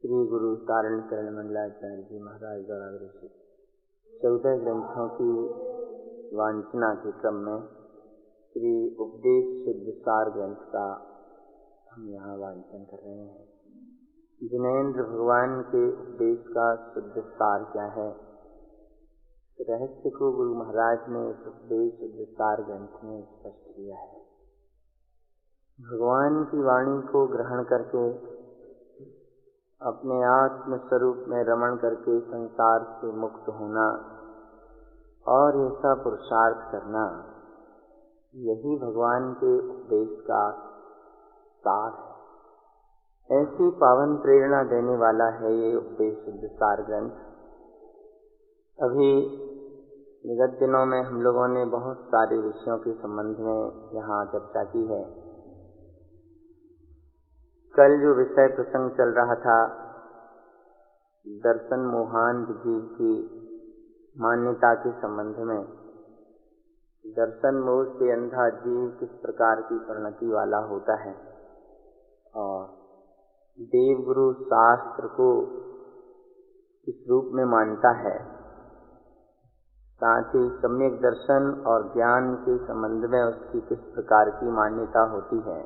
श्री गुरु तारण शरण मंडलाचार्य जी महाराज द्वारा विरचित 14 ग्रंथों की वांछना के क्रम में श्री उपदेश शुद्ध सार ग्रंथ का हम यहाँ वांचन कर रहे हैं। जिनेन्द्र भगवान के उपदेश का शुद्ध सार क्या है, रहस्य को गुरु महाराज ने इस उपदेश शुद्ध सार ग्रंथ में स्पष्ट किया है। भगवान की वाणी को ग्रहण करके अपने आत्म स्वरूप में रमण करके संसार से मुक्त होना और ऐसा पुरुषार्थ करना, यही भगवान के उपदेश का सार है। ऐसी पावन प्रेरणा देने वाला है ये उपदेश शुद्ध सार ग्रंथ। अभी विगत दिनों में हम लोगों ने बहुत सारे विषयों के संबंध में यहाँ चर्चा की है। कल जो विषय प्रसंग चल रहा था, दर्शन मोहांध जीव की मान्यता के संबंध में, दर्शन मोह से अंधा जीव किस प्रकार की परिणति वाला होता है और देवगुरु शास्त्र को किस रूप में मानता है, साथ ही सम्यक दर्शन और ज्ञान के संबंध में उसकी किस प्रकार की मान्यता होती है,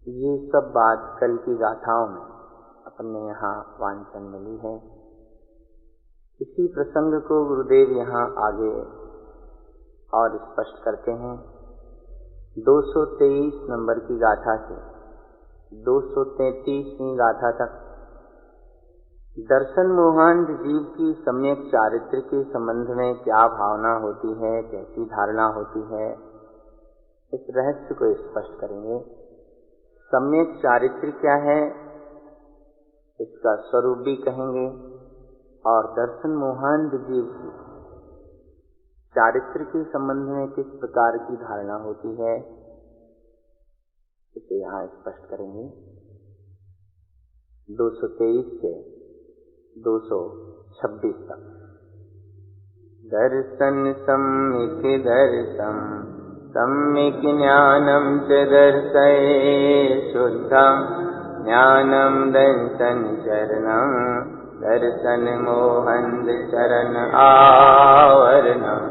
ये सब बात कल की गाथाओं में अपने यहाँ वांछन मिली है। इसी प्रसंग को गुरुदेव यहाँ आगे और स्पष्ट करते हैं। 223 नंबर की गाथा से 233वीं गाथा तक दर्शन मोहांध जीव की सम्यक चारित्र के संबंध में क्या भावना होती है, कैसी धारणा होती है, इस रहस्य को स्पष्ट करेंगे। सम्यक चारित्र क्या है, इसका स्वरूप भी कहेंगे और दर्शन मोहांध जीव की चारित्र के संबंध में किस प्रकार की धारणा होती है, इसे यहाँ स्पष्ट करेंगे। 223 से 226 तक। दर्शन सम्यक दर्शन सम्यक ज्ञानम च दर्शये शुद्धं ज्ञानम दर्शन चरणं दर्शन मोहंद चरण आवरणं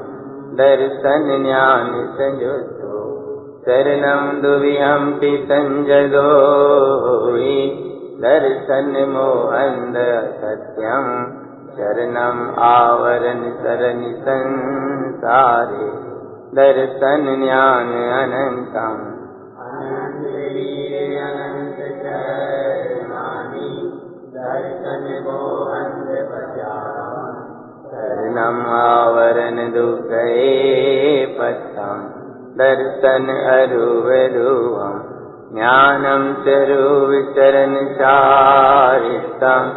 दर्शन ज्ञान संयुक्तो चरणं दुविहंपि संजगोहि दर्शन मोहंद सत्यं चरणं आवरण शरण संसारे दर्शन ज्ञान अनंतम अनंत वीर अनंत चरणानि दर्शन मोहंद पचाम शरणम आवरण दुःखे पथम दर्शन अरुवरुवम ज्ञानम चरुविचरण चारितम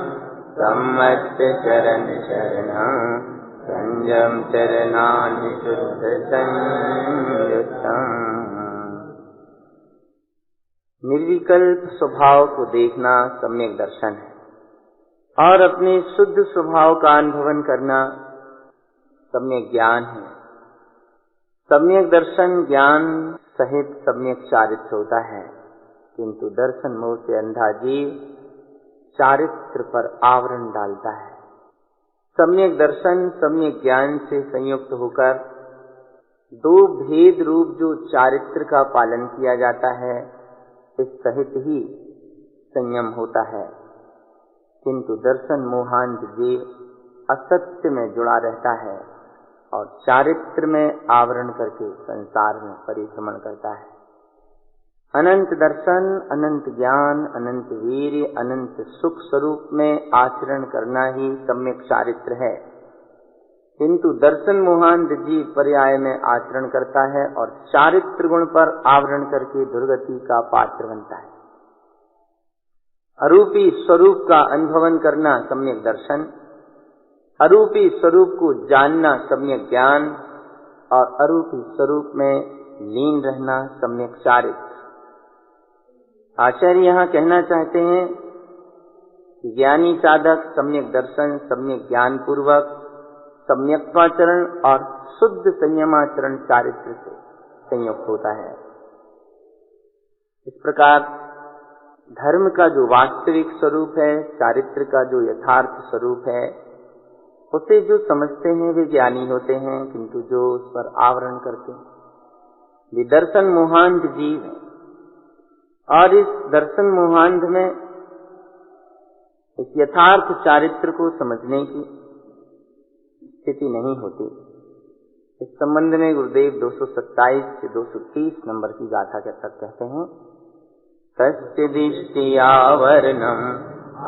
सम्मत चरण शरणं संयम चरणानि शुद्ध संयुक्तम्। निर्विकल्प स्वभाव को देखना सम्यक दर्शन है और अपने शुद्ध स्वभाव का अनुभवन करना सम्यक ज्ञान है। सम्यक दर्शन ज्ञान सहित सम्यक चारित्र होता है, किंतु दर्शन मोह से अंधा जीव चारित्र पर आवरण डालता है। सम्यक दर्शन सम्यक ज्ञान से संयुक्त होकर दो भेद रूप जो चारित्र का पालन किया जाता है, इस सहित ही संयम होता है, किंतु दर्शन मोहांध जीव असत्य में जुड़ा रहता है और चारित्र में आवरण करके संसार में परिभ्रमण करता है। अनंत दर्शन, अनंत ज्ञान, अनंत वीर्य, अनंत सुख स्वरूप में आचरण करना ही सम्यक चारित्र है, किंतु दर्शन मोहांध जीव पर्याय में आचरण करता है और चारित्र गुण पर आवरण करके दुर्गति का पात्र बनता है। अरूपी स्वरूप का अनुभवन करना सम्यक दर्शन, अरूपी स्वरूप को जानना सम्यक ज्ञान और अरूपी स्वरूप में लीन रहना सम्यक चारित्र। आचार्य यहाँ कहना चाहते हैं कि ज्ञानी साधक सम्यक दर्शन, सम्यक ज्ञान पूर्वक सम्यक्त्वाचरण और शुद्ध संयमाचरण चारित्र से संयुक्त होता है। इस प्रकार धर्म का जो वास्तविक स्वरूप है, चारित्र का जो यथार्थ स्वरूप है, उसे जो समझते हैं वे ज्ञानी होते हैं, किंतु जो उस पर आवरण करते हैं वे दर्शन मोहांध जीव हैं। और इस दर्शन मोहांध में इस यथार्थ चारित्र को समझने की स्थिति नहीं होती। इस संबंध में गुरुदेव 227 से 230 नंबर की गाथा के तक कहते हैं, तस्य दृष्टि आवरणम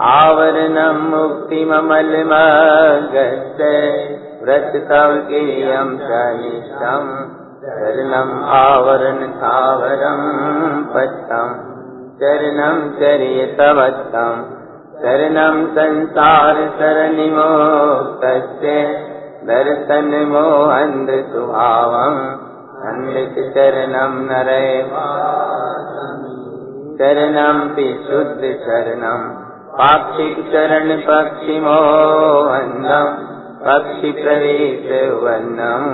आवरणम मुक्तिममलमगस्य व्रत तव गिरियम चनिष्ठम चरणम आवरण थावरम पट्टम चरणम चर्यतवत्तम चरणम संसार सरनिमोक्तस्य दर्शन मोहंद स्वभावम अन्वित चरणम नरे चरणम शुद्ध चरणम पाक्षिक चरण पक्षि मोहनम पक्षि प्रवेश वन्नम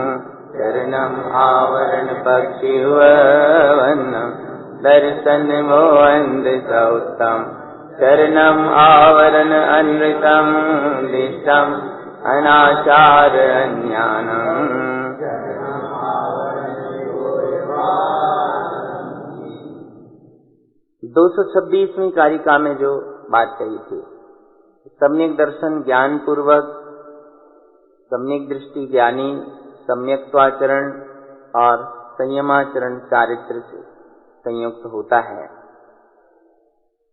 चरणम आवरण पक्षि वन्नम दर्शन मोहंद सौतम चरणम आवरण अनृतम दिष्टम अनाचार अज्ञानम। 226वीं कारिका में जो बात कही थी, सम्यक दर्शन ज्ञान पूर्वक, सम्यक दृष्टि ज्ञानी, सम्यक्त्वाचरण और संयमाचरण चारित्र से संयुक्त होता है।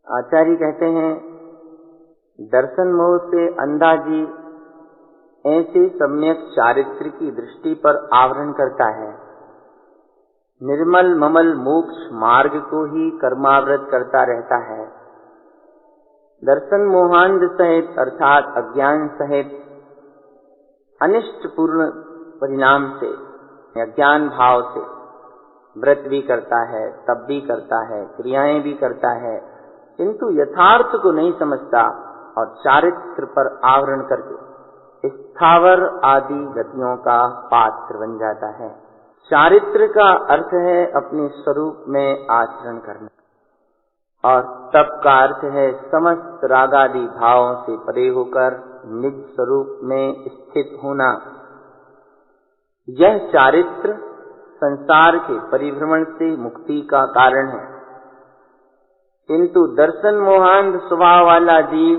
आचार्य कहते हैं, दर्शन मोह से अंधा जीव ऐसे सम्यक चारित्र की दृष्टि पर आवरण करता है, निर्मल ममल मोक्ष मार्ग को ही कर्मावृत करता रहता है। दर्शन मोहांध सहित अर्थात अज्ञान सहित अनिष्ट पूर्ण परिणाम से, अज्ञान भाव से व्रत भी करता है, तप भी करता है, क्रियाएं भी करता है, किंतु यथार्थ को नहीं समझता और चारित्र पर आवरण करके स्थावर आदि गतियों का पात्र बन जाता है। चारित्र का अर्थ है अपने स्वरूप में आचरण करना और तप का अर्थ है समस्त रागादि भावों से परे होकर निज स्वरूप में स्थित होना। यह चारित्र संसार के परिभ्रमण से मुक्ति का कारण है, किंतु दर्शन मोहांध स्वभाव वाला जीव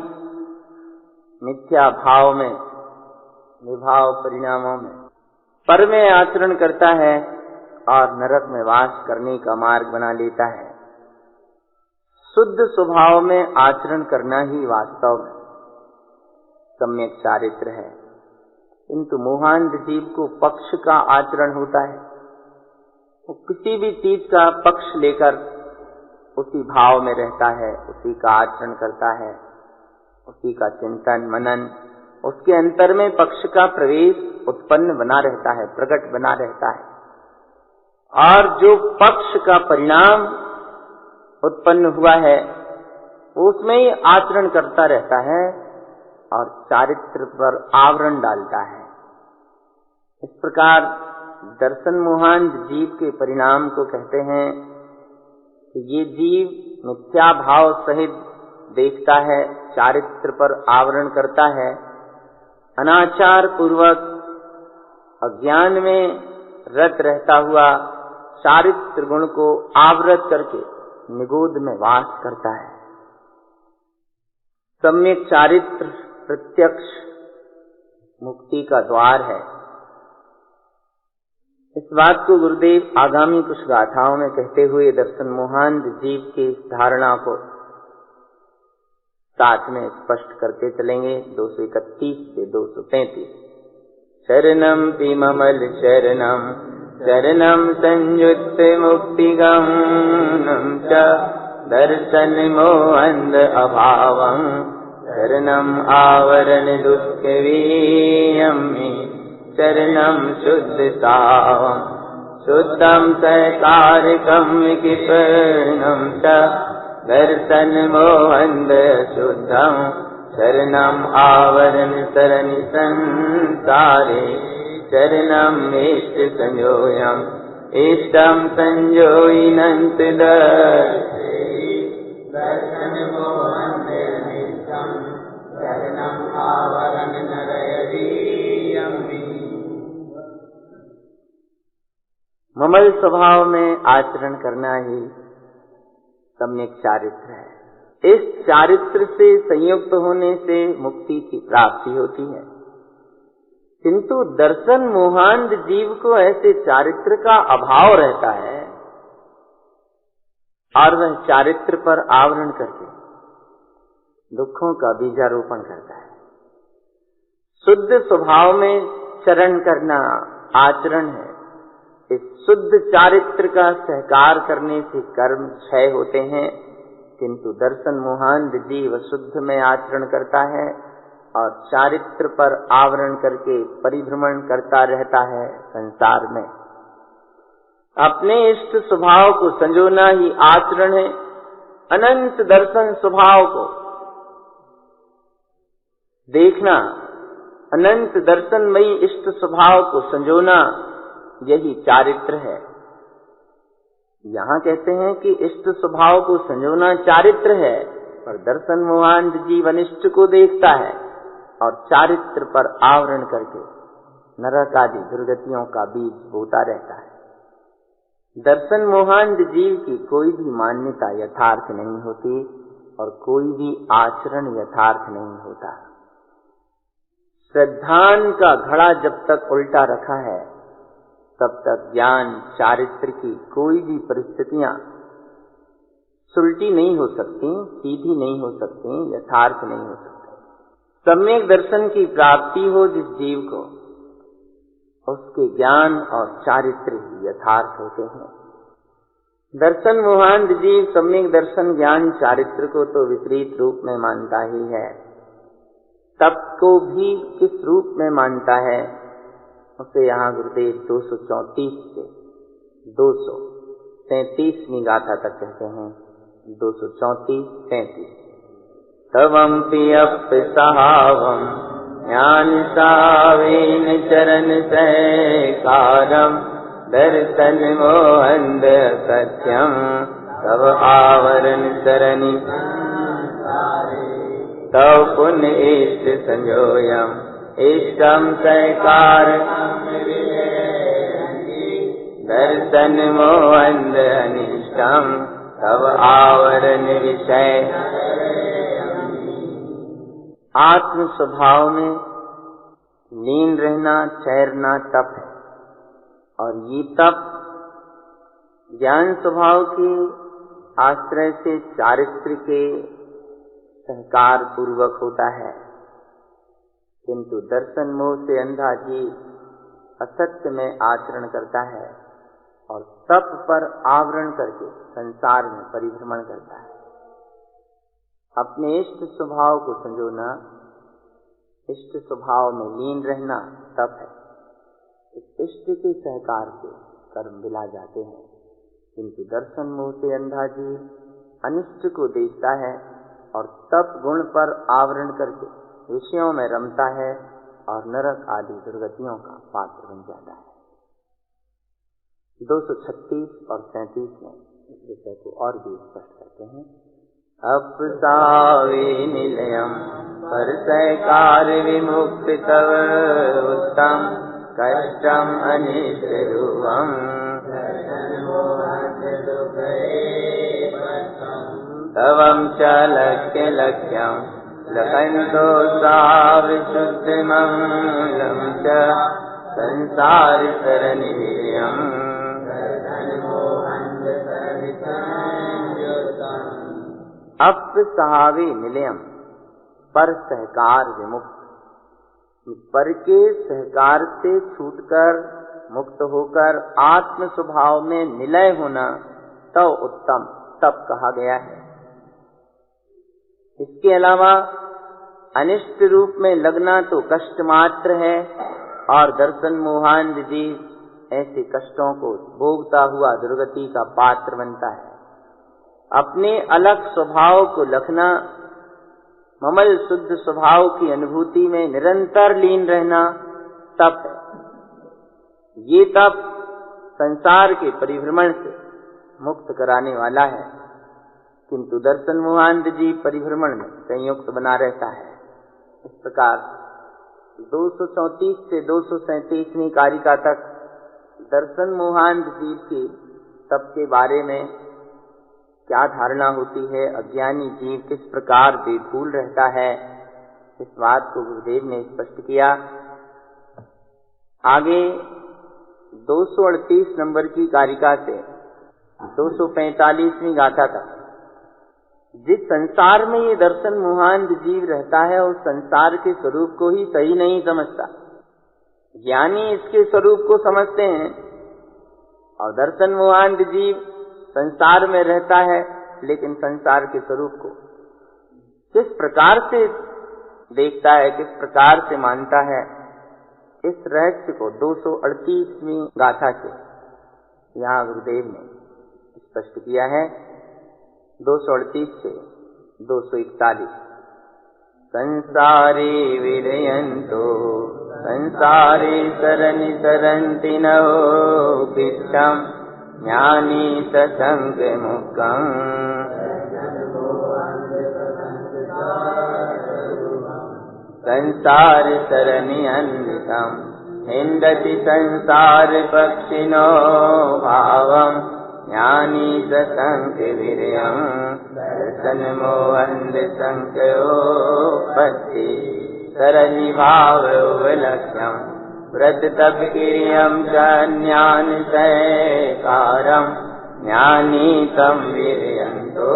मिथ्या भाव में, विभाव परिणामों में पर में आचरण करता है और नरक में वास करने का मार्ग बना लेता है। शुद्ध स्वभाव में आचरण करना ही वास्तव में सम्यक चारित्र है, किंतु मोहांध जीव को पक्ष का आचरण होता है। वो किसी भी चीज का पक्ष लेकर उसी भाव में रहता है, उसी का आचरण करता है, उसी का चिंतन मनन, उसके अंतर में पक्ष का प्रवेश उत्पन्न बना रहता है, प्रकट बना रहता है। और जो पक्ष का परिणाम उत्पन्न हुआ है उसमें ही आचरण करता रहता है और चारित्र पर आवरण डालता है। इस प्रकार दर्शन मोहांध जीव के परिणाम को कहते हैं कि ये जीव मिथ्या भाव सहित देखता है, चारित्र पर आवरण करता है, अनाचार पूर्वक अज्ञान में रत रहता हुआ चारित्र गुण को आवृत करके निगोध में वास करता है। सम्यक चारित्र प्रत्यक्ष मुक्ति का द्वार है। इस बात को गुरुदेव आगामी कुछ गाथाओं में कहते हुए दर्शन मोहांध जीव की धारणा को साथ में स्पष्ट करते चलेंगे। 231 से 233। शरणम पिममल शरणम शरणम संयुक्त मुक्तिगमनम च दर्शन मोहंद अभावम शरणम आवरण दुख वीयमी शरणम शुद्ध सावम शुद्धम सहकारकम विकिरणम च दर्शन मोहंद शुद्धम शरणम आवरण शरणि संसारे शरणम इष्ट संयोयम इष्टम संयोइनंत दर्शन मोहन नित्यम शरणम आवरण नरयदीयमि। ममल स्वभाव में आचरण करना ही सम्यक चारित्र है। इस चारित्र से संयुक्त होने से मुक्ति की प्राप्ति होती है। किंतु दर्शन मोहांध जीव को ऐसे चारित्र का अभाव रहता है और वह चारित्र पर आवरण करके दुखों का बीजारोपण करता है। शुद्ध स्वभाव में चरण करना आचरण है। इस शुद्ध चारित्र का सहकार करने से कर्म क्षय होते हैं, किंतु दर्शन मोहांध जीव शुद्ध में आचरण करता है और चारित्र पर आवरण करके परिभ्रमण करता रहता है संसार में। अपने इष्ट स्वभाव को संजोना ही आचरण है। अनंत दर्शन स्वभाव को देखना, अनंत दर्शनमयी इष्ट स्वभाव को संजोना, यही चारित्र है। यहाँ कहते हैं कि इष्ट स्वभाव को संजोना चारित्र है, पर दर्शन मोहांध जीव अनिष्ट को देखता है और चारित्र पर आवरण करके नरक आदि दुर्गतियों का बीज बोता रहता है। दर्शन मोहांध जीव की कोई भी मान्यता यथार्थ नहीं होती और कोई भी आचरण यथार्थ नहीं होता। श्रद्धान का घड़ा जब तक उल्टा रखा है तब तक ज्ञान चारित्र की कोई भी परिस्थितियां सुलटी नहीं हो सकती, सीधी नहीं हो सकती, यथार्थ नहीं हो सकती। सम्यक दर्शन की प्राप्ति हो जिस जीव को, उसके ज्ञान और चारित्र ही यथार्थ होते हैं। दर्शन मोहांध जीव सम्यक दर्शन ज्ञान चारित्र को तो विपरीत रूप में मानता ही है। तप को भी किस रूप में मानता है, उसे यहाँ गुरुदेव 234 से 233वीं गाथा तक कहते हैं। 234-33 तवंपि अपि सहावं ज्ञान सावेन चरण सहकारं दर्शन मोहंद सत्यम तव आवरण सरणी तव पुण्य इष्ट संजोयम इष्टम सहकार दर्शन मोहंद अनिष्टम तव आवरण विषय। आत्म स्वभाव में लीन रहना, ठहरना तप है और ये तप ज्ञान स्वभाव के आश्रय से चारित्र के सहकार पूर्वक होता है। किंतु दर्शन मोह से अंधा जीव असत्य में आचरण करता है और तप पर आवरण करके संसार में परिभ्रमण करता है। अपने इष्ट स्वभाव को संजोना, इष्ट स्वभाव में लीन रहना तप है। इस इष्ट के सहकार से कर्म बिला जाते हैं, किंतु दर्शन मोह से अंधा जीव अनिष्ट को देखता है और तप गुण पर आवरण करके विषयों में रमता है और नरक आदि दुर्गतियों का पात्र बन जाता है। 236 और 37 में इस विषय को और भी स्पष्ट करते हैं। अपसावे निलयम पर सहकार विमुक्त तव उत्तम कष्टम अनिष्ट रूपम तवं च लक्ष्य लक्ष्यम लखंतो साविशुद्धिमंगलम च संसार सरनिलयम। अपसहावे निलयम पर सहकार विमुक्त, पर के सहकार से छूटकर मुक्त होकर आत्म स्वभाव में निलय होना तो उत्तम तप कहा गया है। इसके अलावा अनिष्ट रूप में लगना तो कष्ट मात्र है और दर्शन मोहांध जीव ऐसे कष्टों को भोगता हुआ दुर्गति का पात्र बनता है। अपने अलग स्वभाव को लखना, ममल शुद्ध स्वभाव की अनुभूति में निरंतर लीन रहना तप है। ये तप संसार के परिभ्रमण से मुक्त कराने वाला है। किंतु दर्शन मोहांत जीव परिभ्रमण में संयुक्त बना रहता है। इस प्रकार 234 से 237वीं कारिका तक दर्शन मोहांत जीव की तप के बारे में क्या धारणा होती है, अज्ञानी जीव किस प्रकार बेभूल रहता है, इस बात को गुरुदेव ने स्पष्ट किया। आगे 238 नंबर की कारिका से 245वीं गाथा तक जिस संसार में ये दर्शन मोहांत जीव रहता है उस संसार के स्वरूप को ही सही नहीं समझता। ज्ञानी इसके स्वरूप को समझते हैं और दर्शन मोहांत जीव संसार में रहता है, लेकिन संसार के स्वरूप को किस प्रकार से देखता है, किस प्रकार से मानता है, इस रहस्य को 238वीं गाथा से यहाँ गुरुदेव ने स्पष्ट किया है। 238 से 241 संसारे विरयन्तो संसारे सरनि सरन्ति नहो पिष्टम् ज्ञानी ससंग मुक्तम् संसार सरनि अन्वितम् हिन्दति संसार पक्षिणो भावम् ज्ञानी ससंग विरयम् दर्शन मोहंत संख्योपत्ति सरलि भाव विलक्ष्यम् व्रत तप क्रियम् च ज्ञान सहकारम् ज्ञानी तम् विरयन्तो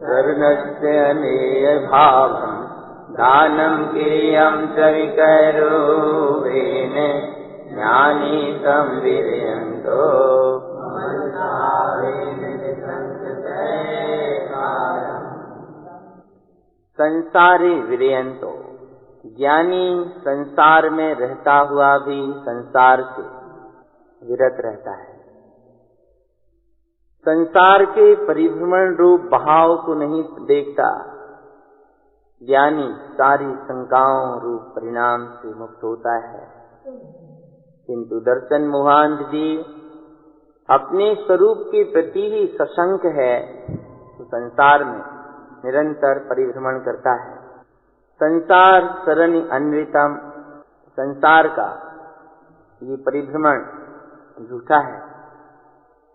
सर्वस्य अनेय भावम् दानम् क्रियम् च विकरूपेण ज्ञानी तम् विरयन्तो संसारे विरयन्तो, ज्ञानी संसार में रहता हुआ भी संसार से विरत रहता है। संसार के परिभ्रमण रूप बहाव को नहीं देखता। ज्ञानी सारी शंकाओं रूप परिणाम से मुक्त होता है। किंतु दर्शन मोहांत जीव अपने स्वरूप के प्रति ही सशंक है, तो संसार में निरंतर परिभ्रमण करता है। संसार सरनि अन्वितम, संसार का ये परिभ्रमण झूठा है।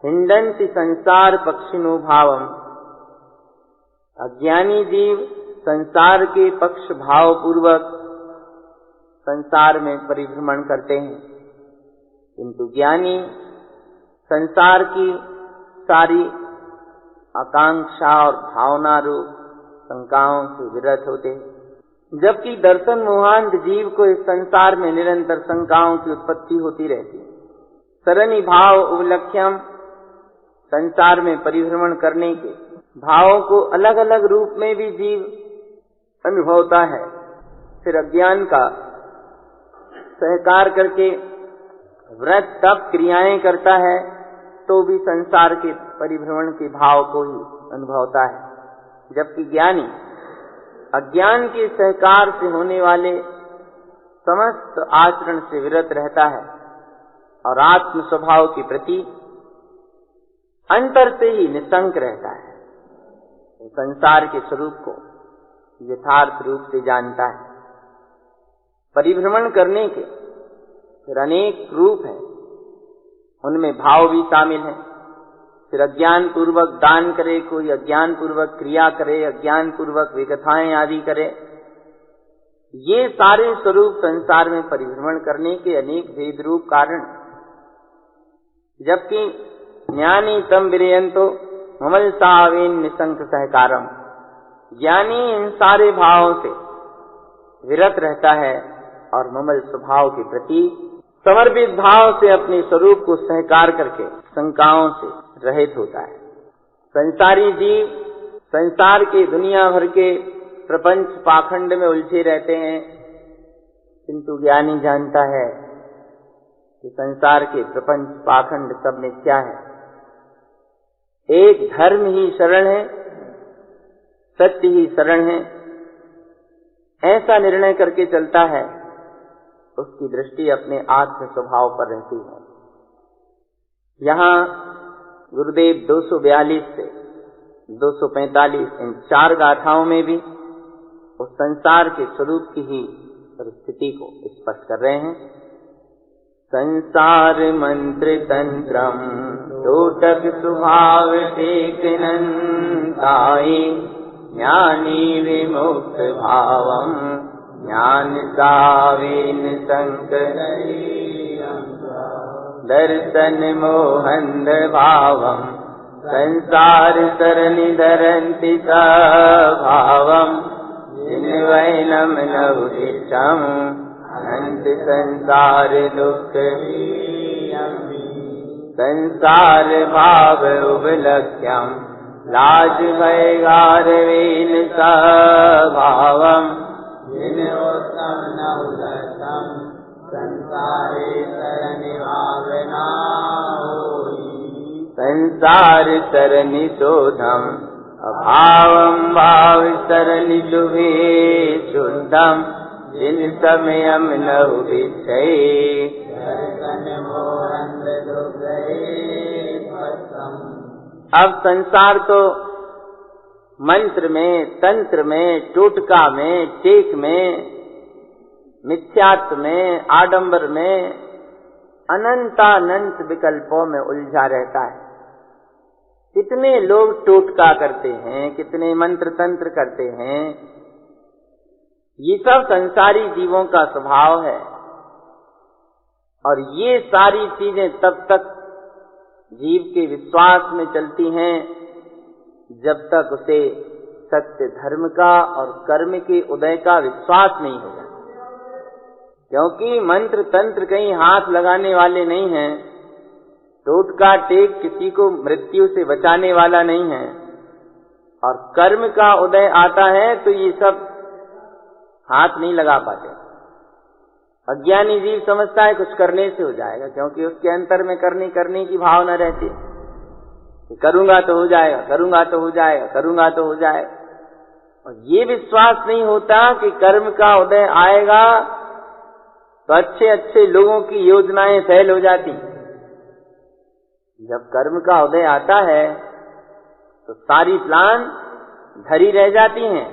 हिंडन्ति संसार पक्षिणो भावम, अज्ञानी जीव संसार के पक्ष भाव पूर्वक संसार में परिभ्रमण करते हैं, किंतु ज्ञानी संसार की सारी आकांक्षा और भावना रूप शंकाओं से विरत होते हैं। जबकि दर्शन मोहांत जीव को इस संसार में निरंतर शंकाओं की उत्पत्ति होती रहती है। सरनि भाव उल्लख्यम, संसार में परिभ्रमण करने के भावों को अलग अलग रूप में भी जीव अनुभवता है। फिर अज्ञान का सहकार करके व्रत तप क्रियाएं करता है, तो भी संसार के परिभ्रमण के भाव को ही अनुभवता है। जबकि ज्ञानी अज्ञान के सहकार से होने वाले समस्त आचरण से विरत रहता है और आत्म स्वभाव के प्रति अंतर से ही निसंक रहता है। संसार के स्वरूप को यथार्थ रूप से जानता है। परिभ्रमण करने के फिर अनेक रूप हैं, उनमें भाव भी शामिल हैं। फिर अज्ञान पूर्वक दान करे, कोई अज्ञान पूर्वक क्रिया करे, अज्ञान पूर्वक विकथाएं आदि करे। ये सारे स्वरूप संसार में परिभ्रमण करने के अनेक भेद रूप कारण। जबकि ज्ञानी तम विरयन्तो ममलसावेन निसंक सहकारम, ज्ञानी इन सारे भावों से विरत रहता है और ममल स्वभाव के प्रति समर्पित भाव से अपने स्वरूप को सहकार करके शंकाओं से रहित होता है। संसारी जीव संसार के दुनिया भर के प्रपंच पाखंड में उलझे रहते हैं, किंतु ज्ञानी जानता है कि संसार के प्रपंच पाखंड सब मिथ्या है। एक धर्म ही शरण है, सत्य ही शरण है। ऐसा निर्णय करके चलता है, उसकी दृष्टि अपने आत्म स्वभाव पर रहती है। यहाँ गुरुदेव 242 से 245 इन 4 गाथाओं में भी उस संसार के स्वरूप की ही परिस्थिति को स्पष्ट कर रहे हैं। संसार मंत्र तंत्रम टोटक स्वभाव टेकनंताई ज्ञानी विमुक्त भावम ज्ञान सावेन संकर दर्शन मोहन भावम संसार सरनि धरन्ति भावम जिन्वैनम नवदिशम अनंत संसार दुख संसार भाव उपलक्ष्यम लाज भयगारवेन भावम जिन्होत्तम नवदत्तम संसारे सरनि भावना संसार सरनि शोधम अभावम भाव सरनि शुभे शुद्धम जिन समयम नव विषय अब संसार तो मंत्र में, तंत्र में, टोटका में, टेक में, मिथ्यात्व में, आडंबर में, अनंतानंत विकल्पों में उलझा रहता है। कितने लोग टोटका करते हैं, कितने मंत्र तंत्र करते हैं। ये सब संसारी जीवों का स्वभाव है और ये सारी चीजें तब तक जीव के विश्वास में चलती हैं जब तक उसे सत्य धर्म का और कर्म के उदय का विश्वास नहीं होगा। क्योंकि मंत्र तंत्र कहीं हाथ लगाने वाले नहीं हैं, टोटका टेक किसी को मृत्यु से बचाने वाला नहीं है, और कर्म का उदय आता है तो ये सब हाथ नहीं लगा पाते। अज्ञानी जीव समझता है कुछ करने से हो जाएगा, क्योंकि उसके अंतर में करने की भावना रहती है। करूंगा तो हो जाएगा, करूंगा तो हो जाएगा, करूंगा तो हो जाएगा। और ये विश्वास नहीं होता कि कर्म का उदय आएगा तो अच्छे अच्छे लोगों की योजनाएं फेल हो जाती। जब कर्म का उदय आता है तो सारी प्लान धरी रह जाती हैं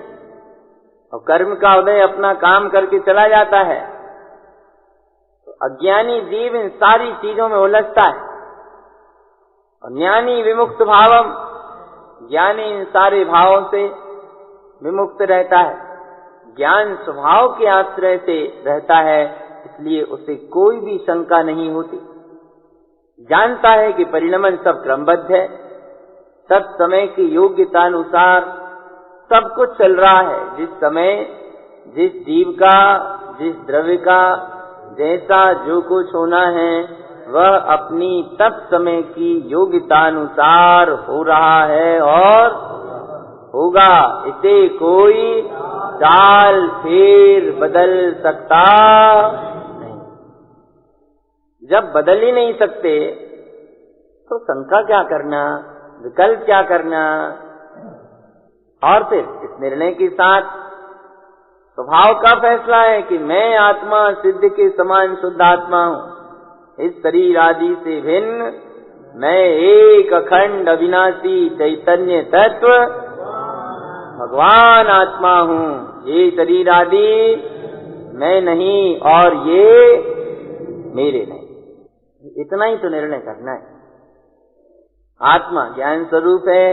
और कर्म का उदय अपना काम करके चला जाता है। तो अज्ञानी जीव इन सारी चीजों में उलझता है और ज्ञानी विमुक्त भावम, ज्ञानी इन सारे भावों से विमुक्त रहता है। ज्ञान स्वभाव के आश्रय से रहता है, इसलिए उसे कोई भी शंका नहीं होती। जानता है कि परिणमन सब क्रमबद्ध है, सब समय की योग्यतानुसार सब कुछ चल रहा है। जिस समय जिस जीव का, जिस द्रव्य का जैसा जो कुछ होना है वह अपनी तब समय की योग्यतानुसार हो रहा है और होगा। इसे कोई चाल फेर बदल सकता नहीं। जब बदल ही नहीं सकते तो शंका क्या करना, विकल्प क्या करना। और फिर इस निर्णय के साथ स्वभाव का फैसला है कि मैं आत्मा सिद्ध के समान शुद्ध आत्मा हूँ। इस शरीर आदि से भिन्न मैं एक अखंड अविनाशी चैतन्य तत्व भगवान आत्मा हूँ। ये शरीर आदि मैं नहीं और ये मेरे नहीं। इतना ही तो निर्णय करना है। आत्मा ज्ञान स्वरूप है,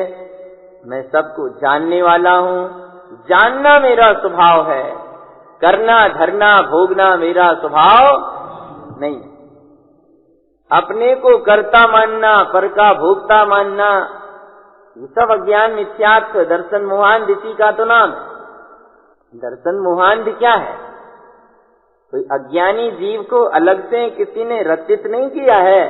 मैं सबको जानने वाला हूँ। जानना मेरा स्वभाव है, करना धरना भोगना मेरा स्वभाव नहीं। अपने को कर्ता मानना, पर का भोगता मानना, ये सब अज्ञान मिथ्यात्व दर्शन मोहांध इसी का तो नाम है। दर्शन मोहांध क्या है? कोई अज्ञानी जीव को अलग से किसी ने रचित नहीं किया है।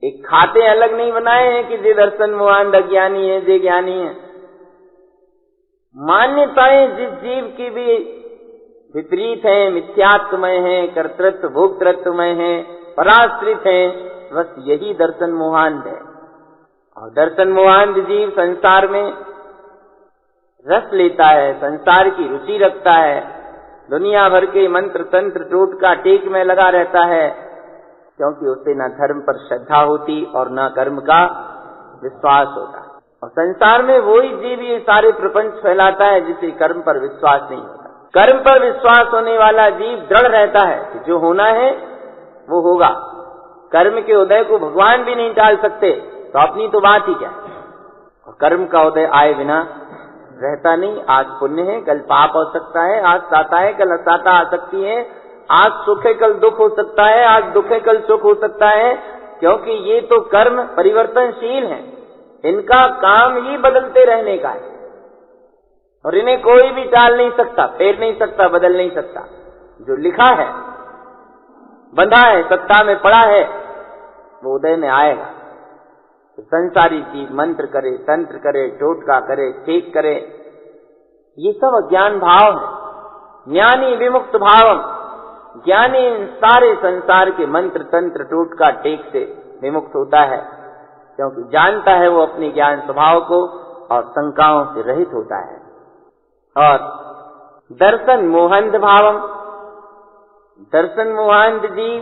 एक खाते अलग नहीं बनाए हैं कि जे दर्शन मोहांध अज्ञानी है, जे ज्ञानी है। मान्यताएं जिस जीव की भी विपरीत हैं, मिथ्यात्वमय हैं, कर्तृत्व भोक्तृत्वमय हैं, पराश्रित हैं, बस यही दर्शन मोहांध है। और दर्शन मोहांध जीव संसार में रस लेता है, संसार की रुचि रखता है, दुनिया भर के मंत्र तंत्र टोटका टेक में लगा रहता है, क्योंकि उसे न धर्म पर श्रद्धा होती और न कर्म का विश्वास होता। और संसार में वही जीव ये सारे प्रपंच फैलाता है जिसे कर्म पर विश्वास नहीं होता। कर्म पर विश्वास होने वाला जीव दृढ़ रहता है कि जो होना है वो होगा। कर्म के उदय को भगवान भी नहीं टाल सकते, तो अपनी तो बात ही क्या। और कर्म का उदय आए बिना रहता नहीं। आज पुण्य है, कल पाप हो सकता है, आज साता है, कल असाता आ सकती है, आज सुख है, कल दुख हो सकता है, आज दुख है, कल सुख हो सकता है, क्योंकि ये तो कर्म परिवर्तनशील है। इनका काम ही बदलते रहने का है और इन्हें कोई भी टाल नहीं सकता, फेर नहीं सकता, बदल नहीं सकता। जो लिखा है, बंधा है, सत्ता में पड़ा है, वो उदय में आएगा। तो संसारी जीव मंत्र करे, तंत्र करे, टोटका करे, ठीक करे, ये सब अज्ञान भाव है। ज्ञानी विमुक्त भावम, ज्ञानी इन सारे संसार के मंत्र तंत्र टोटका टेक से विमुक्त होता है, क्योंकि जानता है वो अपने ज्ञान स्वभाव को और शंकाओं से रहित होता है। और दर्शन मोहंत भावम, दर्शन मोहंत जीव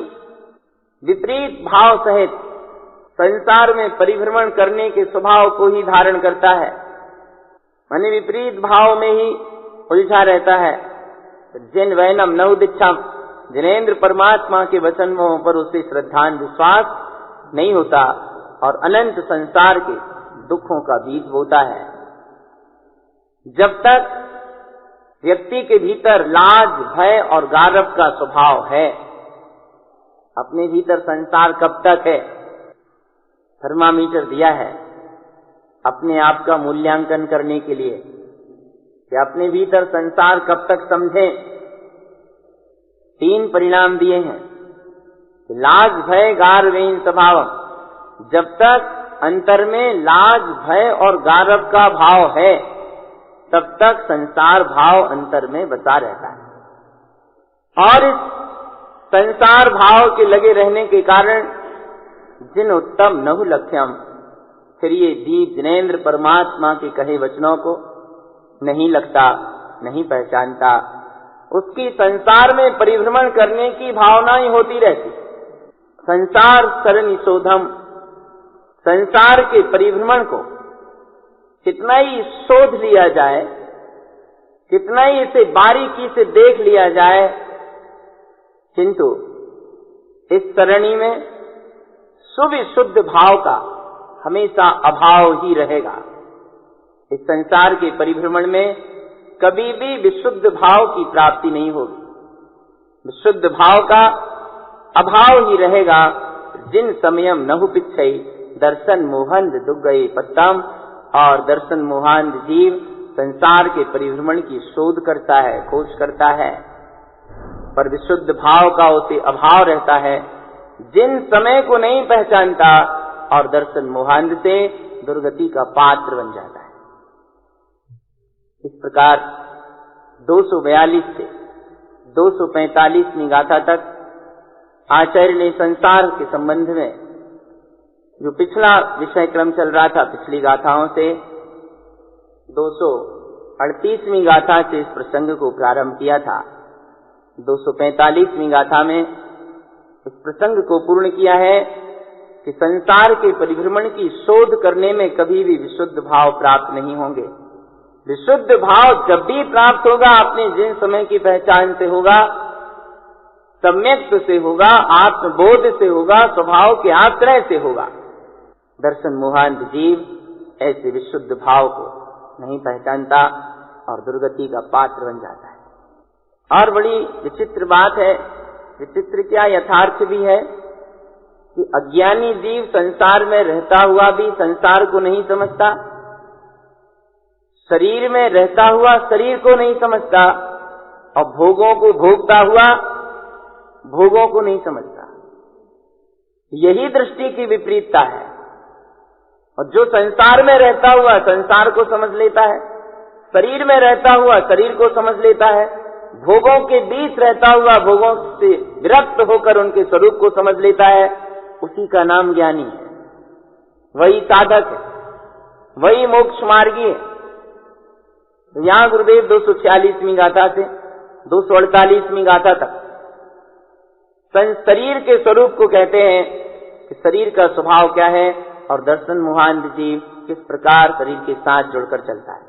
विपरीत भाव सहित संसार में परिभ्रमण करने के स्वभाव को ही धारण करता है, माने विपरीत भाव में ही उलझा रहता है। जिन वैनम न उदिच्छम, जिनेन्द्र परमात्मा के वचन मोह पर उसे श्रद्धान विश्वास नहीं होता और अनंत संसार के दुखों का बीज बोता है। जब तक व्यक्ति के भीतर लाज भय और गारव का स्वभाव है, अपने भीतर संसार कब तक है, थर्मामीटर दिया है अपने आप का मूल्यांकन करने के लिए कि अपने भीतर संसार कब तक समझें। 3 परिणाम दिए हैं। लाज भय गार वेन स्वभावम, जब तक अंतर में लाज भय और गारव का भाव है तब तक संसार भाव अंतर में बसा रहता है। और इस संसार भाव के लगे रहने के कारण जिन उत्तम नहु लक्ष्यम, फिर ये जीव जिनेन्द्र परमात्मा के कहे वचनों को नहीं लगता, नहीं पहचानता, उसकी संसार में परिभ्रमण करने की भावना ही होती रहती। संसार सरनि शोधम, संसार के परिभ्रमण को कितना ही शोध लिया जाए, कितना ही इसे बारीकी से देख लिया जाए, किंतु इस सरणी में सुविशुद्ध भाव का हमेशा अभाव ही रहेगा। इस संसार के परिभ्रमण में कभी भी विशुद्ध भाव की प्राप्ति नहीं होगी। विशुद्ध भाव का अभाव ही रहेगा। जिन समयम नहु पिच्छई दर्शन मोहंद दुग्गई पत्तम, और दर्शन मोहांध जीव संसार के परिभ्रमण की शोध करता है, खोज करता है, पर विशुद्ध भाव का उसे अभाव रहता है। जिन समय को नहीं पहचानता और दर्शन मोहांध से दुर्गति का पात्र बन जाता है। इस प्रकार 242 से 245वीं गाथा तक आचार्य ने संसार के संबंध में जो पिछला विषय क्रम चल रहा था, पिछली गाथाओं से 238वीं गाथा से इस प्रसंग को प्रारंभ किया था। 245वीं गाथा में इस प्रसंग को पूर्ण किया है कि संसार के परिभ्रमण की शोध करने में कभी भी विशुद्ध भाव प्राप्त नहीं होंगे। विशुद्ध भाव जब भी प्राप्त होगा अपने जिन समय की पहचान से होगा, सम्यक्त से होगा, आत्मबोध से होगा, स्वभाव के आश्रय से होगा। दर्शन मोहांत जीव ऐसे विशुद्ध भाव को नहीं पहचानता और दुर्गति का पात्र बन जाता है। और बड़ी विचित्र बात है, विचित्र क्या यथार्थ भी है, कि अज्ञानी जीव संसार में रहता हुआ भी संसार को नहीं समझता, शरीर में रहता हुआ शरीर को नहीं समझता, और भोगों को भोगता हुआ भोगों को नहीं समझता। यही दृष्टि की विपरीतता है। और जो संसार में रहता हुआ संसार को समझ लेता है, शरीर में रहता हुआ शरीर को समझ लेता है, भोगों के बीच रहता हुआ भोगों से विरक्त होकर उनके स्वरूप को समझ लेता है, उसी का नाम ज्ञानी है। वही साधक है, वही मोक्ष मार्गी है। तो यहाँ गुरुदेव 246वीं गाथा से 248वीं गाथा तक शरीर के स्वरूप को कहते हैं कि शरीर का स्वभाव क्या है, और दर्शन मोहांध जीव किस प्रकार शरीर के साथ जुड़कर चलता है।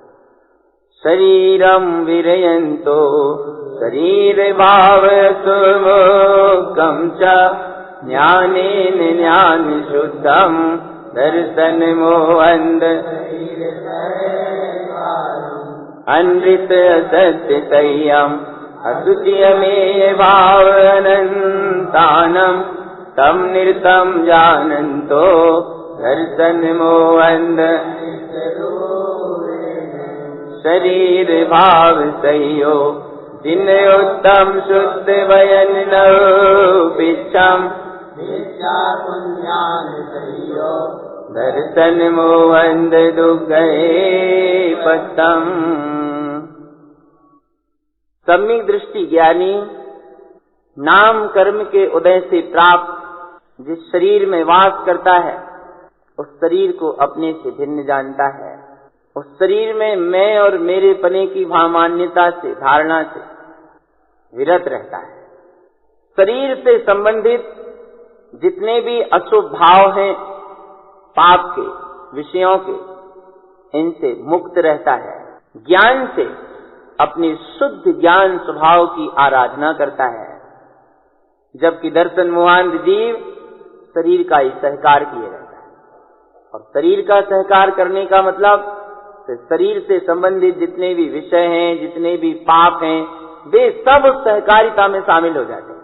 शरीरम विरयंतो शरीर भाव सुमोकम च ज्ञानेन ज्ञान शुद्धम दर्शन मोहंद अनृत असत्य संयम असुचियमेय भाव अनंतानम तम निर्तम जानन्तो दर्शन मोहंद शरीर भाव सह्यो जिन उत्तम शुद्ध वयन पिछम दर्शन मोहंद दुर्गये पतम। सम्यक दृष्टि ज्ञानी नाम कर्म के उदय से प्राप्त जिस शरीर में वास करता है उस शरीर को अपने से भिन्न जानता है। उस शरीर में मैं और मेरे पने की भावमान्यता से, धारणा से विरत रहता है। शरीर से संबंधित जितने भी अशुभ भाव हैं, पाप के, विषयों के, इनसे मुक्त रहता है। ज्ञान से अपने शुद्ध ज्ञान स्वभाव की आराधना करता है। जबकि दर्शन मोहांध जीव शरीर का ही सहकार किए रहता है। और शरीर का सहकार करने का मतलब शरीर से संबंधित जितने भी विषय हैं, जितने भी पाप हैं, वे सब उस सहकारिता में शामिल हो जाते हैं।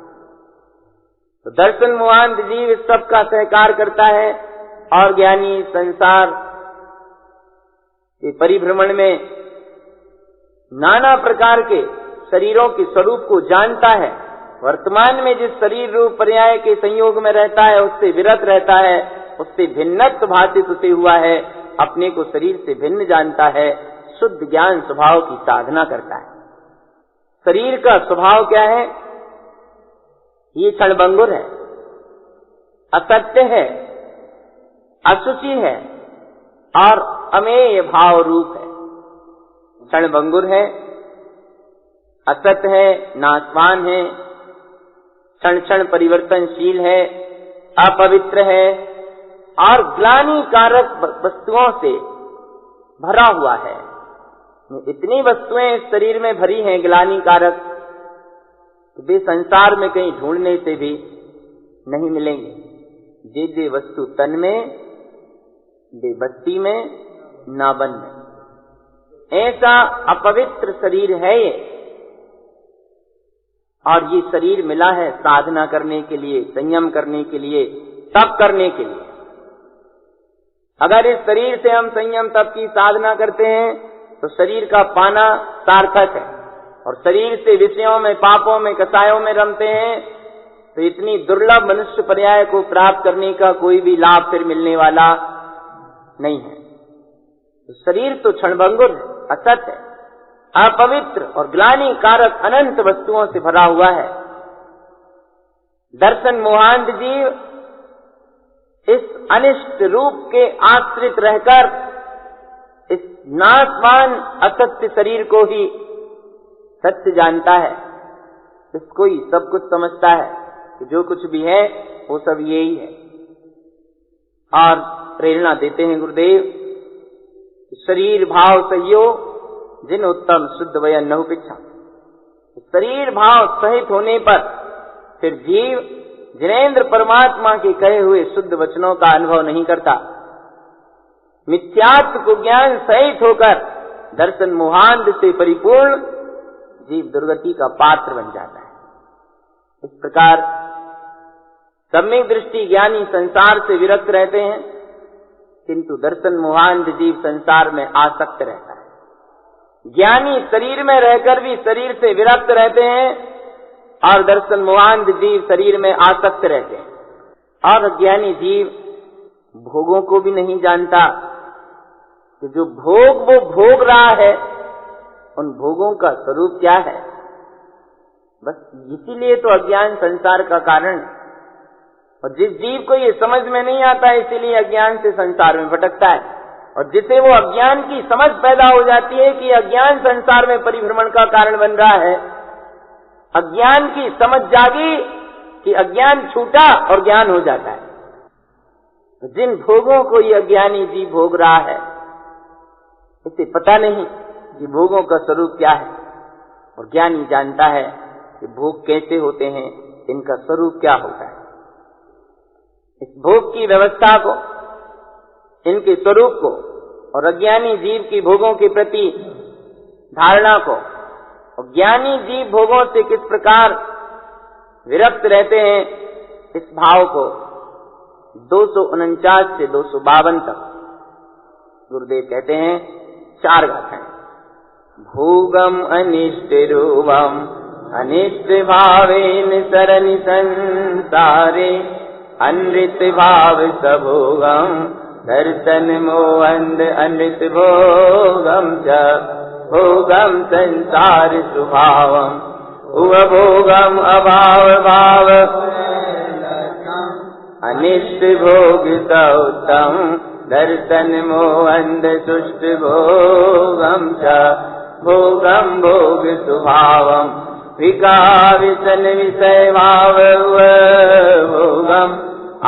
तो दर्शन मोहांध जीव इस सब का सहकार करता है और ज्ञानी संसार के परिभ्रमण में नाना प्रकार के शरीरों के स्वरूप को जानता है। वर्तमान में जिस शरीर रूप पर्याय के संयोग में रहता है उससे विरत रहता है, उससे भिन्नत्व भाषित उसे हुआ है, अपने को शरीर से भिन्न जानता है, शुद्ध ज्ञान स्वभाव की साधना करता है। शरीर का स्वभाव क्या है? ये क्षणभंगुर है, असत्य है, अशुचि है और अमेय भाव रूप है। क्षणभंगुर है, असत्य है, नाशवान है, क्षण क्षण परिवर्तनशील है, अपवित्र है और ग्लानि कारक वस्तुओं से भरा हुआ है। इतनी वस्तुएं इस शरीर में भरी हैं ग्लानि कारक, तो वे संसार में कहीं ढूंढने से भी नहीं मिलेंगे। जे वस्तु तन में, वे बस्ती में, नावन में। ऐसा अपवित्र शरीर है ये, और ये शरीर मिला है साधना करने के लिए, संयम करने के लिए, तप करने के लिए। अगर इस शरीर से हम संयम तप की साधना करते हैं तो शरीर का पाना सार्थक है, और शरीर से विषयों में, पापों में, कसायों में रमते हैं तो इतनी दुर्लभ मनुष्य पर्याय को प्राप्त करने का कोई भी लाभ फिर मिलने वाला नहीं है। तो शरीर तो क्षणभंगुर है, असत है, अपवित्र और ग्लानि कारक अनंत वस्तुओं से भरा हुआ है। दर्शन मोहांध जीव इस अनिष्ट रूप के आश्रित रहकर इस नाशवान असत्य शरीर को ही सत्य जानता है, इसको ही सब कुछ समझता है कि जो कुछ भी है वो सब यही है। और प्रेरणा देते हैं गुरुदेव, शरीर भाव सह्यो जिन उत्तम शुद्ध वयन नहु पिछा। शरीर भाव सहित होने पर फिर जीव जिनेन्द्र परमात्मा के कहे हुए शुद्ध वचनों का अनुभव नहीं करता। मिथ्यात्व को ज्ञान सहित होकर दर्शन मोहांध से परिपूर्ण जीव दुर्गति का पात्र बन जाता है। इस प्रकार सम्यक दृष्टि ज्ञानी संसार से विरक्त रहते हैं, किंतु दर्शन मोहांध जीव संसार में आसक्त रहता है। ज्ञानी शरीर में रहकर भी शरीर से विरक्त रहते हैं और दर्शन मोहांध जीव शरीर में आसक्त रहते हैं। और ज्ञानी जीव भोगों को भी नहीं जानता कि जो भोग वो भोग रहा है उन भोगों का स्वरूप क्या है। बस इसीलिए तो अज्ञान संसार का कारण है। और जिस जीव को ये समझ में नहीं आता इसीलिए अज्ञान से संसार में भटकता है। और जिसे वो अज्ञान की समझ पैदा हो जाती है कि अज्ञान संसार में परिभ्रमण का कारण बन रहा है, अज्ञान की समझ जागी कि अज्ञान छूटा और ज्ञान हो जाता है। जिन भोगों को ये अज्ञानी जीव भोग रहा है, इसे पता नहीं कि भोगों का स्वरूप क्या है, और ज्ञानी जानता है कि भोग कैसे होते हैं, इनका स्वरूप क्या होता है। इस भोग की व्यवस्था को, इनके स्वरूप को, और अज्ञानी जीव की भोगों के प्रति धारणा को, और ज्ञानी जीव भोगों से किस प्रकार विरक्त रहते हैं, इस भाव को 249 से 252 तक गुरुदेव कहते हैं 4 गाथाएं। भोगम अनिष्ट रूपम अनिष्ट भावेन सरनि संसारे अनृत भाव सभोगम दर्शन मोहंद अनृत भोगम च भोगम संसार स्वभावम उपभोगम अभाव भाव अनिष्ट भोग सौतम दर्शन मोहंद सुष्ट भोगम च भोगम भोग स्वभावम विकाविशन विषय भाव भोगम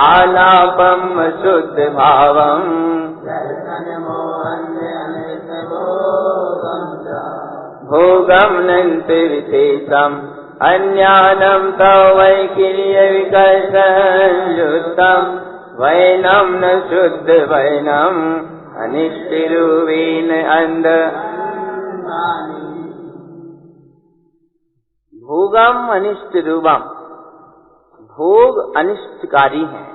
आलापम शुद्ध भावम दर्शन मोहंद अनिष्ट भोगम च भोगम नंत विशेषम अन्यानम तव वैकिल्य विकर्षयुक्तम वैनम न शुद्ध वैनम अनिष्टिरूपेण अंध। भोगम अनिष्ट रूपम, भोग अनिष्टकारी है,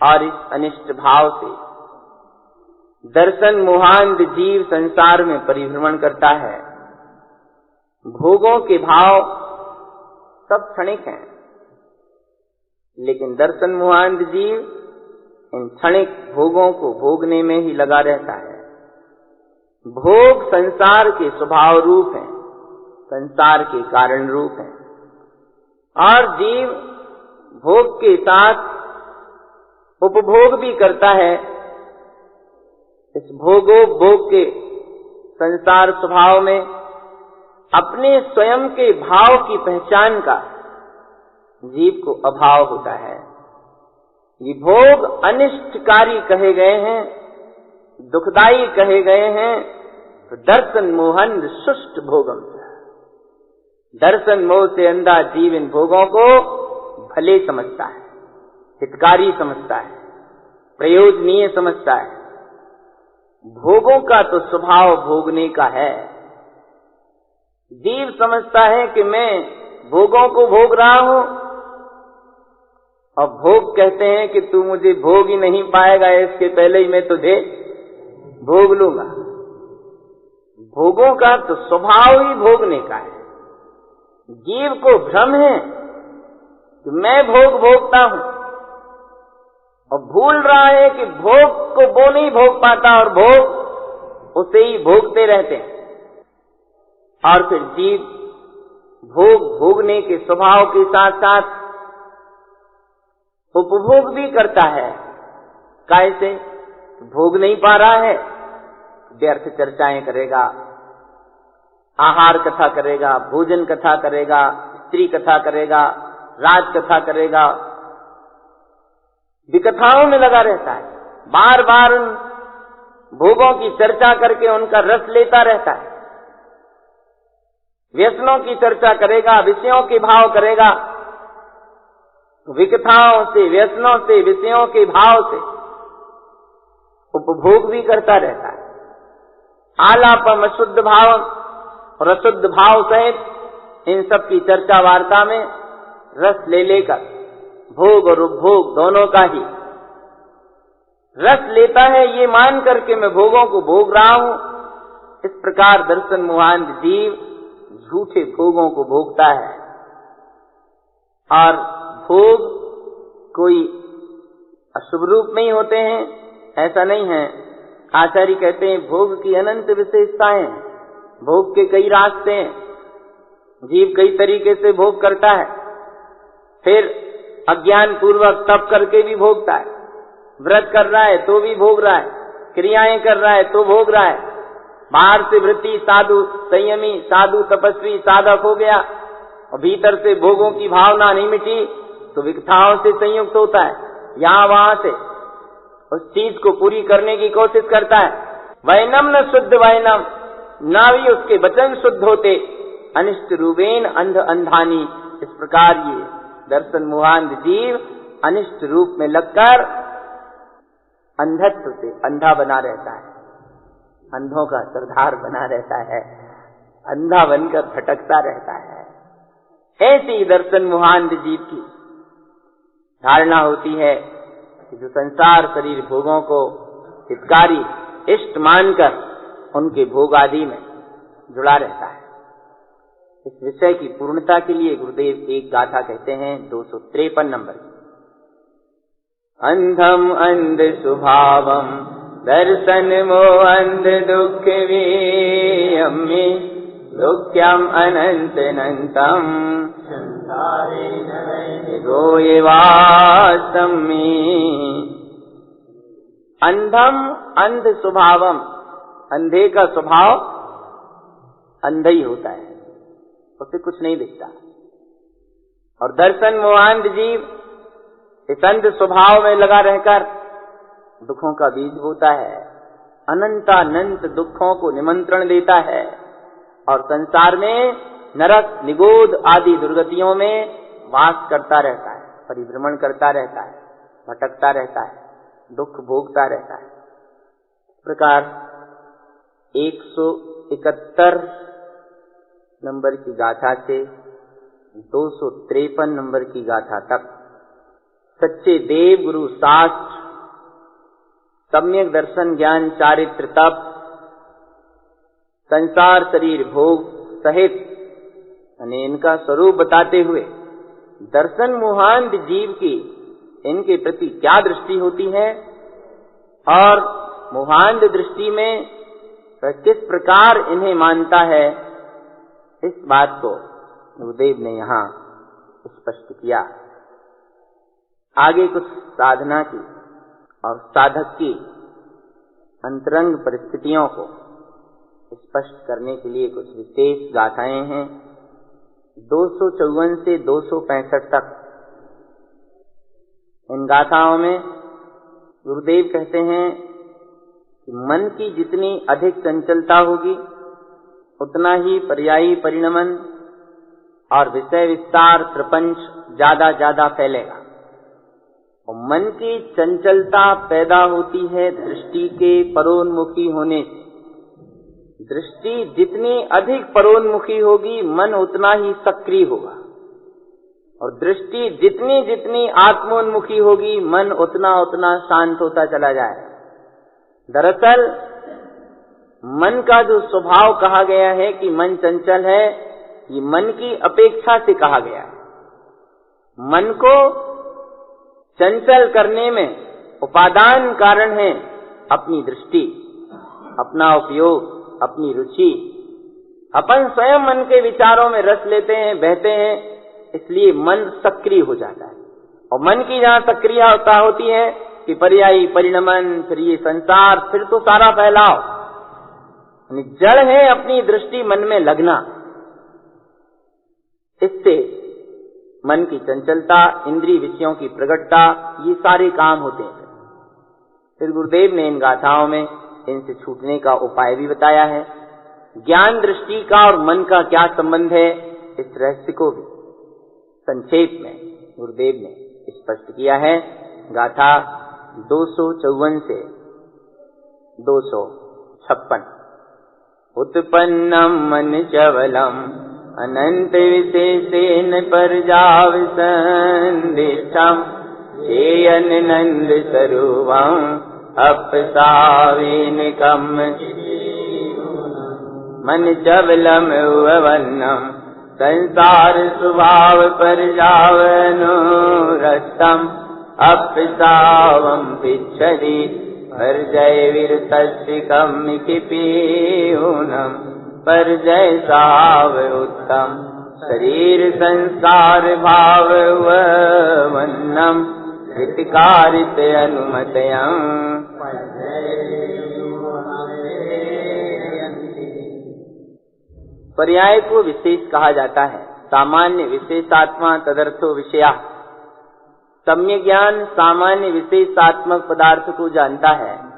और इस अनिष्ट भाव से दर्शन मोहांध जीव संसार में परिभ्रमण करता है। भोगों के भाव सब क्षणिक हैं, लेकिन दर्शन मोहांध जीव इन क्षणिक भोगों को भोगने में ही लगा रहता है। भोग संसार के स्वभाव रूप हैं, संसार के कारण रूप हैं, और जीव भोग के साथ उपभोग भी करता है। इस भोगोपभोग के संसार स्वभाव में अपने स्वयं के भाव की पहचान का जीव को अभाव होता है। ये भोग अनिष्टकारी कहे गए हैं, दुखदायी कहे गए हैं, तो दर्शन मोहन सुष्ट भोगम, दर्शन मोह से अंधा जीव इन भोगों को भले समझता है, हितकारी समझता है, प्रयोजनीय समझता है। भोगों का तो स्वभाव भोगने का है। जीव समझता है कि मैं भोगों को भोग रहा हूं, और भोग कहते हैं कि तू मुझे भोग ही नहीं पाएगा, इसके पहले ही मैं तुझे भोग लूंगा। भोगों का तो स्वभाव ही भोगने का है। जीव को भ्रम है कि मैं भोग भोगता हूं, और भूल रहा है कि भोग को वो नहीं भोग पाता, और भोग उसे ही भोगते रहते हैं। और फिर जीव भोग भोगने के स्वभाव के साथ साथ उपभोग भी करता है। कैसे? भोग नहीं पा रहा है, व्यर्थ चर्चाएं करेगा, आहार कथा करेगा, भोजन कथा करेगा, स्त्री कथा करेगा, राज कथा करेगा, विकथाओं में लगा रहता है। बार बार उन भोगों की चर्चा करके उनका रस लेता रहता है। व्यसनों की चर्चा करेगा, विषयों के भाव करेगा, विकथाओं से, व्यसनों से, विषयों के भाव से उपभोग भी करता रहता है। आलापम अशुद्ध भाव और अशुद्ध भाव सहित इन सब की चर्चा वार्ता में रस ले लेकर भोग और उपभोग दोनों का ही रस लेता है, ये मान करके मैं भोगों को भोग रहा हूं। इस प्रकार दर्शन मोहांध जीव झूठे भोगों को भोगता है। और भोग कोई अशुभ रूप में ही होते हैं, ऐसा नहीं है। आचार्य कहते हैं भोग की अनंत विशेषताएं हैं, भोग के कई रास्ते हैं, जीव कई तरीके से भोग करता है। फिर अज्ञान पूर्वक तप करके भी भोगता है, व्रत कर रहा है तो भी भोग रहा है, क्रियाएं कर रहा है तो भोग रहा है। बाहर से वृत्ति साधु संयमी, साधु तपस्वी, साधक हो गया, और भीतर से भोगों की भावना नहीं मिटी तो विकथाओं से संयुक्त होता है, यहाँ वहां से उस चीज को पूरी करने की कोशिश करता है। वैनम न शुद्ध वैनम, ना भी उसके वचन शुद्ध होते, अनिष्ट रूपेण अंध अंधानी। इस प्रकार ये दर्शन मोहांध जीव अनिष्ट रूप में लगकर अंधत्व से अंधा बना रहता है, अंधों का सरदार बना रहता है, अंधा बनकर भटकता रहता है। ऐसी दर्शन मोहांध जीव की धारणा होती है कि जो संसार शरीर भोगों को हितकारी इष्ट मानकर उनके भोग आदि में जुड़ा रहता है। इस विषय की पूर्णता के लिए गुरुदेव एक गाथा कहते हैं 253 नंबर की। अंधम अंध स्वभावम दर्शन मोहंध दुख वीयम्मे दुख्यम अनंत अनंतम गोयवासम्मे। अंधम अंध स्वभावम, अंधे का स्वभाव अंधा ही होता है, उसे कुछ नहीं दिखता। और दर्शन मोहांध जीव इस अंध स्वभाव में लगा रहकर दुखों का बीज बोता है, अनंतानंत दुखों को निमंत्रण देता है और संसार में नरक निगोद आदि दुर्गतियों में वास करता रहता है, परिभ्रमण करता रहता है, भटकता रहता है, दुख भोगता रहता है। इस प्रकार 171 नंबर की गाथा से 253 नंबर की गाथा तक सच्चे देव गुरु शास्त्र सम्यक दर्शन ज्ञान चारित्र तप संसार शरीर भोग सहित यानी इनका स्वरूप बताते हुए दर्शन मोहांध जीव की इनके प्रति क्या दृष्टि होती है और मोहांध दृष्टि में किस प्रकार इन्हें मानता है, इस बात को गुरुदेव ने यहाँ स्पष्ट किया। आगे कुछ साधना की और साधक की अंतरंग परिस्थितियों को स्पष्ट करने के लिए कुछ विशेष गाथाएं हैं 254 से 265 तक। इन गाथाओं में गुरुदेव कहते हैं कि मन की जितनी अधिक चंचलता होगी उतना ही पर्यायी परिणमन और विषय विस्तार प्रपंच ज्यादा फैलेगा। और मन की चंचलता पैदा होती है दृष्टि के परोन्मुखी होने से। दृष्टि जितनी अधिक परोन्मुखी होगी मन उतना ही सक्रिय होगा और दृष्टि जितनी जितनी आत्मोन्मुखी होगी मन उतना शांत होता चला जाएगा। दरअसल मन का जो स्वभाव कहा गया है कि मन चंचल है, ये मन की अपेक्षा से कहा गया है। मन को चंचल करने में उपादान कारण है अपनी दृष्टि, अपना उपयोग, अपनी रुचि। अपन स्वयं मन के विचारों में रस लेते हैं, बहते हैं, इसलिए मन सक्रिय हो जाता है। और मन की जहाँ सक्रियता होती है कि पर्यायी परिणमन, फिर ये संसार, फिर तो सारा फैलाव, जड़ है अपनी दृष्टि मन में लगना। इससे मन की चंचलता, इंद्रिय विषयों की प्रगटता, ये सारे काम होते हैं। फिर गुरुदेव ने इन गाथाओं में इनसे छूटने का उपाय भी बताया है। ज्ञान दृष्टि का और मन का क्या संबंध है, इस रहस्य को भी संक्षेप में गुरुदेव ने स्पष्ट किया है। गाथा 254 से 256। उत्पन्नम मन चवलम अनंत विशेषेन परजाव संदिष्टम चेयन नंद स्वरूपम अपसावेन कम मन चवलम वन्नम संसार स्वभाव परजावनुरक्तम अपसावम पिच्छति परजय विरतस्य कम्मिकिपीहुनम परजय साव उत्तम शरीर संसार भाव वन्नम हितकारित अनुमतयम्। पर्याय को विशेष कहा जाता है सामान्य विशेषात्मा तदर्थो विषया। सम्यक ज्ञान सामान्य विशेषात्मक पदार्थ को जानता है।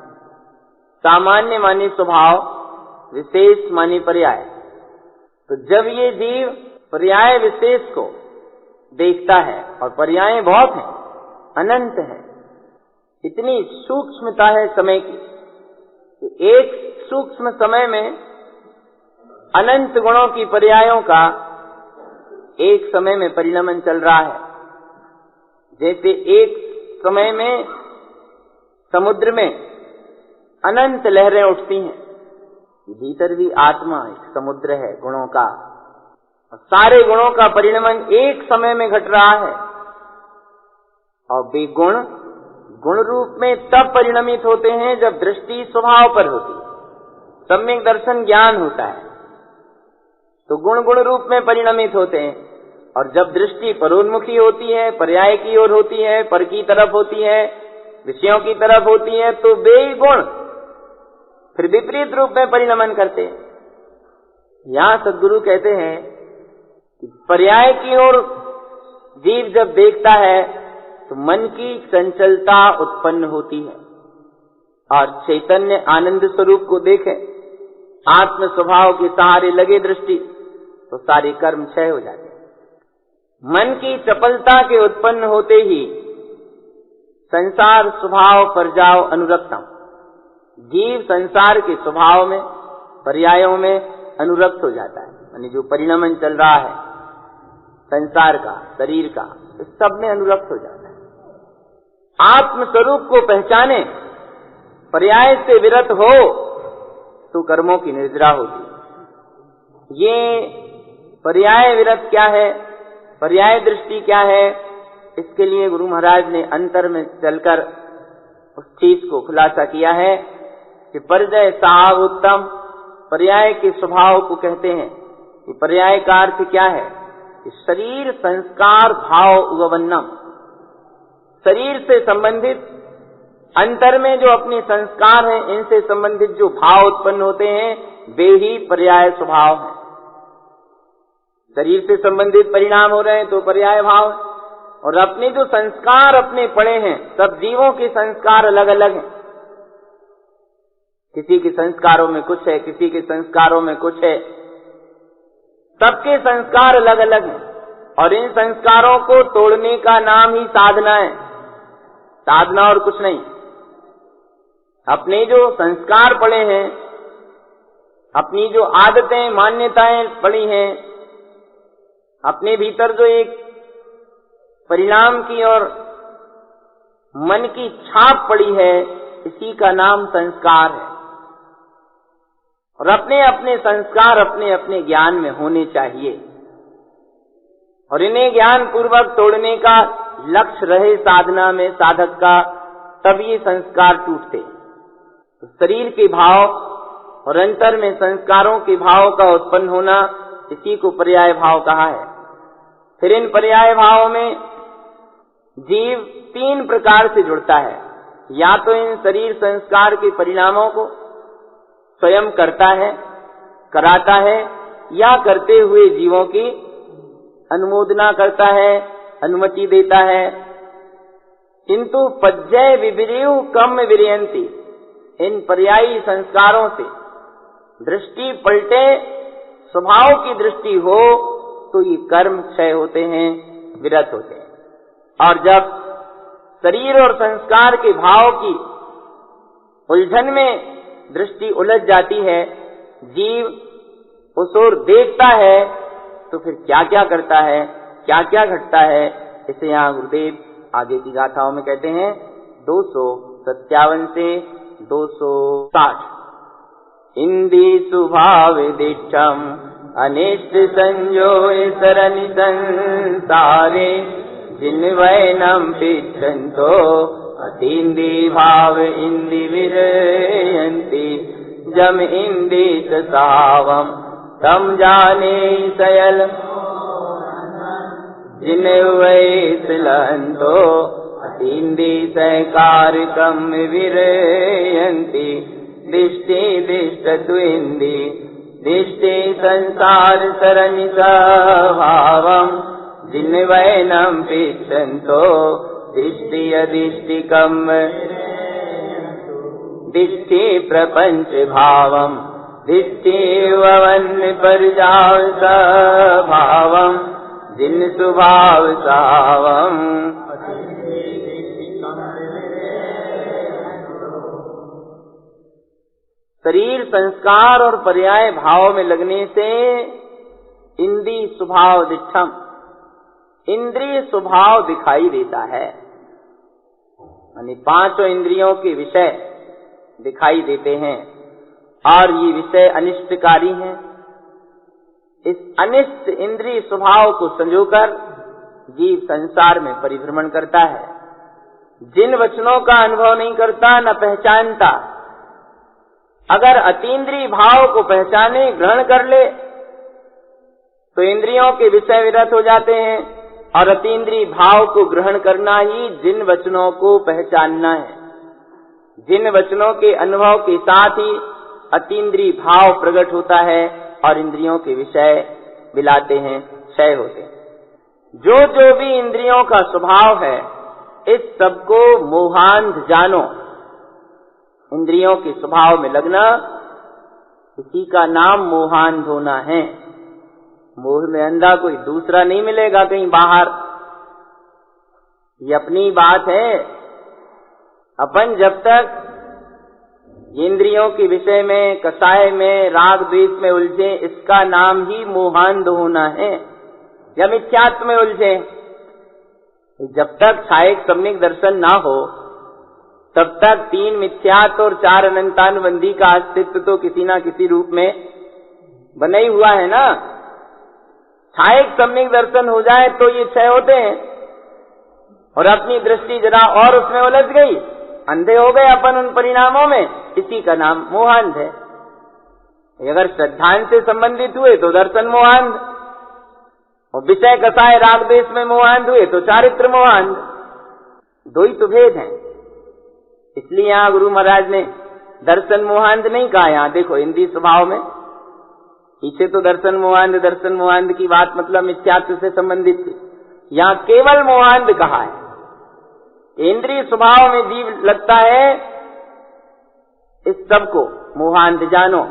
सामान्य माने स्वभाव, विशेष माने पर्याय। तो जब ये जीव पर्याय विशेष को देखता है, और पर्याय बहुत हैं, अनंत है, इतनी सूक्ष्मता है समय की कि एक सूक्ष्म समय में अनंत गुणों की पर्यायों का एक समय में परिणमन चल रहा है। जैसे एक समय में समुद्र में अनंत लहरें उठती हैं, भीतर भी आत्मा एक समुद्र है गुणों का, और सारे गुणों का परिणमन एक समय में घट रहा है। और वे गुण गुण रूप में तब परिणमित होते हैं जब दृष्टि स्वभाव पर होती है, सम्यक दर्शन ज्ञान होता है, तो गुण गुण रूप में परिणमित होते हैं। और जब दृष्टि परोन्मुखी होती है, पर्याय की ओर होती है, पर की तरफ होती है, विषयों की तरफ होती है, तो वे गुण फिर विपरीत रूप में परिणमन करते हैं। यहाँ सद्गुरु कहते हैं कि पर्याय की ओर जीव जब देखता है तो मन की चंचलता उत्पन्न होती है, और चैतन्य आनंद स्वरूप को देखे, आत्म स्वभाव के सहारे लगे दृष्टि, तो सारे कर्म क्षय हो जाते हैं। मन की चपलता के उत्पन्न होते ही संसार स्वभाव पर जाओ अनुरक्तम, जीव संसार के स्वभाव में, पर्यायों में अनुरक्त हो जाता है। यानी जो परिणमन चल रहा है संसार का, शरीर का, इस सब में अनुरक्त हो जाता है। आत्म स्वरूप को पहचाने, पर्याय से विरत हो, तो कर्मों की निर्जरा होती। ये पर्याय विरत क्या है, पर्याय दृष्टि क्या है, इसके लिए गुरु महाराज ने अंतर में चलकर उस चीज को खुलासा किया है कि परिजय साव उत्तम, पर्याय के स्वभाव को कहते हैं। कि पर्याय का अर्थ क्या है कि शरीर संस्कार भाव उगवन्नम, शरीर से संबंधित अंतर में जो अपने संस्कार हैं, इनसे संबंधित जो भाव उत्पन्न होते हैं, वे ही पर्याय स्वभाव है। शरीर से संबंधित परिणाम हो रहे हैं तो पर्याय भाव है, और अपने जो संस्कार अपने पड़े हैं, सब जीवों के संस्कार अलग अलग हैं। किसी के संस्कारों में कुछ है, किसी के संस्कारों में कुछ है, सबके संस्कार अलग अलग हैं, और इन संस्कारों को तोड़ने का नाम ही साधना है, साधना और कुछ नहीं। अपने जो संस्कार पड़े हैं, अपनी जो आदतें मान्यताएं पड़ी हैं, अपने भीतर जो एक परिणाम की और मन की छाप पड़ी है, इसी का नाम संस्कार है। और अपने अपने संस्कार अपने अपने ज्ञान में होने चाहिए, और इन्हें ज्ञान पूर्वक तोड़ने का लक्ष्य रहे साधना में साधक का, तब ये संस्कार टूटते। तो शरीर के भाव और अंतर में संस्कारों के भाव का उत्पन्न होना, इसी को पर्याय भाव कहा है। फिर इन पर्याय भाव में जीव तीन प्रकार से जुड़ता है। या तो इन शरीर संस्कार के परिणामों को स्वयं करता है, कराता है, या करते हुए जीवों की अनुमोदना करता है, अनुमति देता है। किंतु पज्जय विविरियु कम विरयंती, इन पर्यायी संस्कारों से दृष्टि पलटे, स्वभाव की दृष्टि हो, तो ये कर्म क्षय होते हैं, विरत होते हैं। और जब शरीर और संस्कार के भाव की उलझन में दृष्टि उलझ जाती है, जीव उस ओर देखता है, तो फिर क्या क्या करता है, क्या क्या घटता है, इसे यहाँ गुरुदेव आगे की गाथाओं में कहते हैं 257 से 260। इंदी सुभाव दिक्षम अनिष्ट संजोय सरनि संसारे, जिन्वैनम पिच्छन्तो अतीन्द्रिय भाव इंदि विरयन्ति, जम इंदि सावम तम जाने सयल, जिन्वैसलन्तो अतीन्द्रि सहकारकम विरयन्ति, दृष्टि दृष्टत्वेन्द्रि दृष्टि संसार सरनि स्वभावम् जिन्वैनं पृच्छन्तो दृष्टि अदृष्टिकम् दृष्टि प्रपंच भावम् दृष्टि ववन्न परिजाव स्वभावम् जिन स्वभाव सावम्। शरीर संस्कार और पर्याय भाव में लगने से इंद्रिय स्वभाव दिठम, इंद्रिय स्वभाव दिखाई देता है, यानी पांचों इंद्रियों के विषय दिखाई देते हैं और ये विषय अनिष्टकारी हैं। इस अनिष्ट इंद्रिय स्वभाव को संजोकर जीव संसार में परिभ्रमण करता है, जिन वचनों का अनुभव नहीं करता न पहचानता। अगर अतीन्द्रिय भाव को पहचाने ग्रहण कर ले तो इंद्रियों के विषय विरत हो जाते हैं, और अतीन्द्रिय भाव को ग्रहण करना ही जिन वचनों को पहचानना है। जिन वचनों के अनुभव के साथ ही अतीन्द्रिय भाव प्रकट होता है और इंद्रियों के विषय मिलाते हैं, क्षय होते हैं। जो जो भी इंद्रियों का स्वभाव है, इस सबको मोहांध जानो। इंद्रियों के स्वभाव में लगना, इसी का नाम मोहांध होना है। मोह में अंधा कोई दूसरा नहीं मिलेगा कहीं बाहर, ये अपनी बात है। अपन जब तक इंद्रियों के विषय में, कसाय में, राग द्वेष में उलझे, इसका नाम ही मोहांध होना है या मिथ्यात्व में उलझे। जब तक छायक सम्यक दर्शन ना हो तब तक तीन मिथ्यात्व और चार अनंतानुबंधी का अस्तित्व तो किसी ना किसी रूप में बना ही हुआ है ना। छायक सम्यक दर्शन हो जाए तो ये क्षय होते हैं और अपनी दृष्टि जरा और उसमें उलझ गई, अंधे हो गए अपन उन परिणामों में, इसी का नाम मोहांध है। अगर श्रद्धांत से संबंधित हुए तो दर्शन मोहांध, और विषय कसाय राग द्वेष में मोहांध हुए तो चारित्र मोहांध। दो ही तो भेद हैं। इसलिए यहाँ गुरु महाराज ने दर्शन मोहांध नहीं कहा। यहाँ देखो इंद्रिय स्वभाव में, पीछे तो दर्शन मोहांध की बात मतलब मिथ्यात्व से संबंधित थी, यहाँ केवल मोहांध कहा है। इंद्रिय स्वभाव में जीव लगता है, इस सब को मोहांध जानो।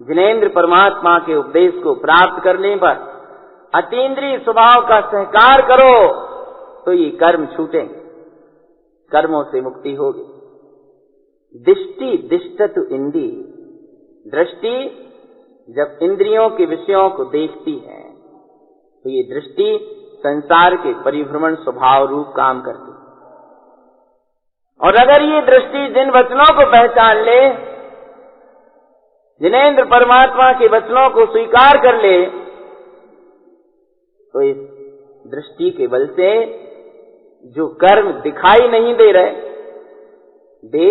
जिनेन्द्र परमात्मा के उपदेश को प्राप्त करने पर अतीन्द्रिय स्वभाव का सहकार करो तो ये कर्म छूटेंगे, कर्मों से मुक्ति होगी। दृष्टि दिष्टतु इंद्रिय, दृष्टि जब इंद्रियों के विषयों को देखती है तो ये दृष्टि संसार के परिभ्रमण स्वभाव रूप काम करती है। और अगर ये दृष्टि जिन वचनों को पहचान ले, जिनेन्द्र परमात्मा के वचनों को स्वीकार कर ले, तो इस दृष्टि के बल से जो कर्म दिखाई नहीं दे रहे वे,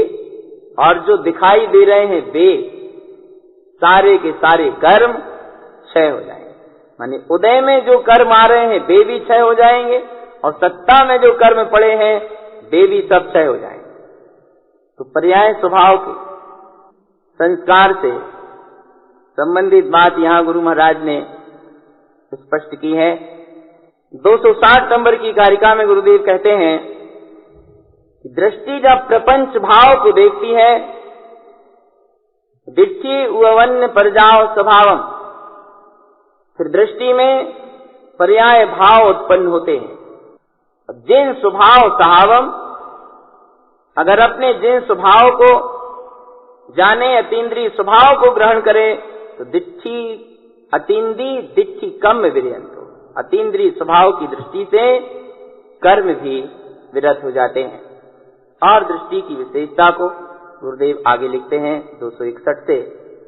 और जो दिखाई दे रहे हैं वे, सारे के सारे कर्म क्षय हो जाएंगे। माने उदय में जो कर्म आ रहे हैं वे भी क्षय हो जाएंगे, और सत्ता में जो कर्म पड़े हैं वे भी सब क्षय हो जाएंगे। तो पर्याय स्वभाव के संस्कार से संबंधित बात यहाँ गुरु महाराज ने स्पष्ट की है। 260 नंबर की कारिका में गुरुदेव कहते हैं कि दृष्टि जब प्रपंच भाव को देखती है, दृष्टि उवन्न परजाव स्वभावम, फिर दृष्टि में पर्याय भाव उत्पन्न होते हैं। जिन स्वभाव सहावम, अगर अपने जिन स्वभाव को जाने, अतीन्द्रिय स्वभाव को ग्रहण करे, तो दिट्ठी अतीन्द्रिय दिट्ठी कम विरयंतो, अतीन्द्रिय स्वभाव की दृष्टि से कर्म भी विरत हो जाते हैं। और दृष्टि की विशेषता को गुरुदेव आगे लिखते हैं 261 से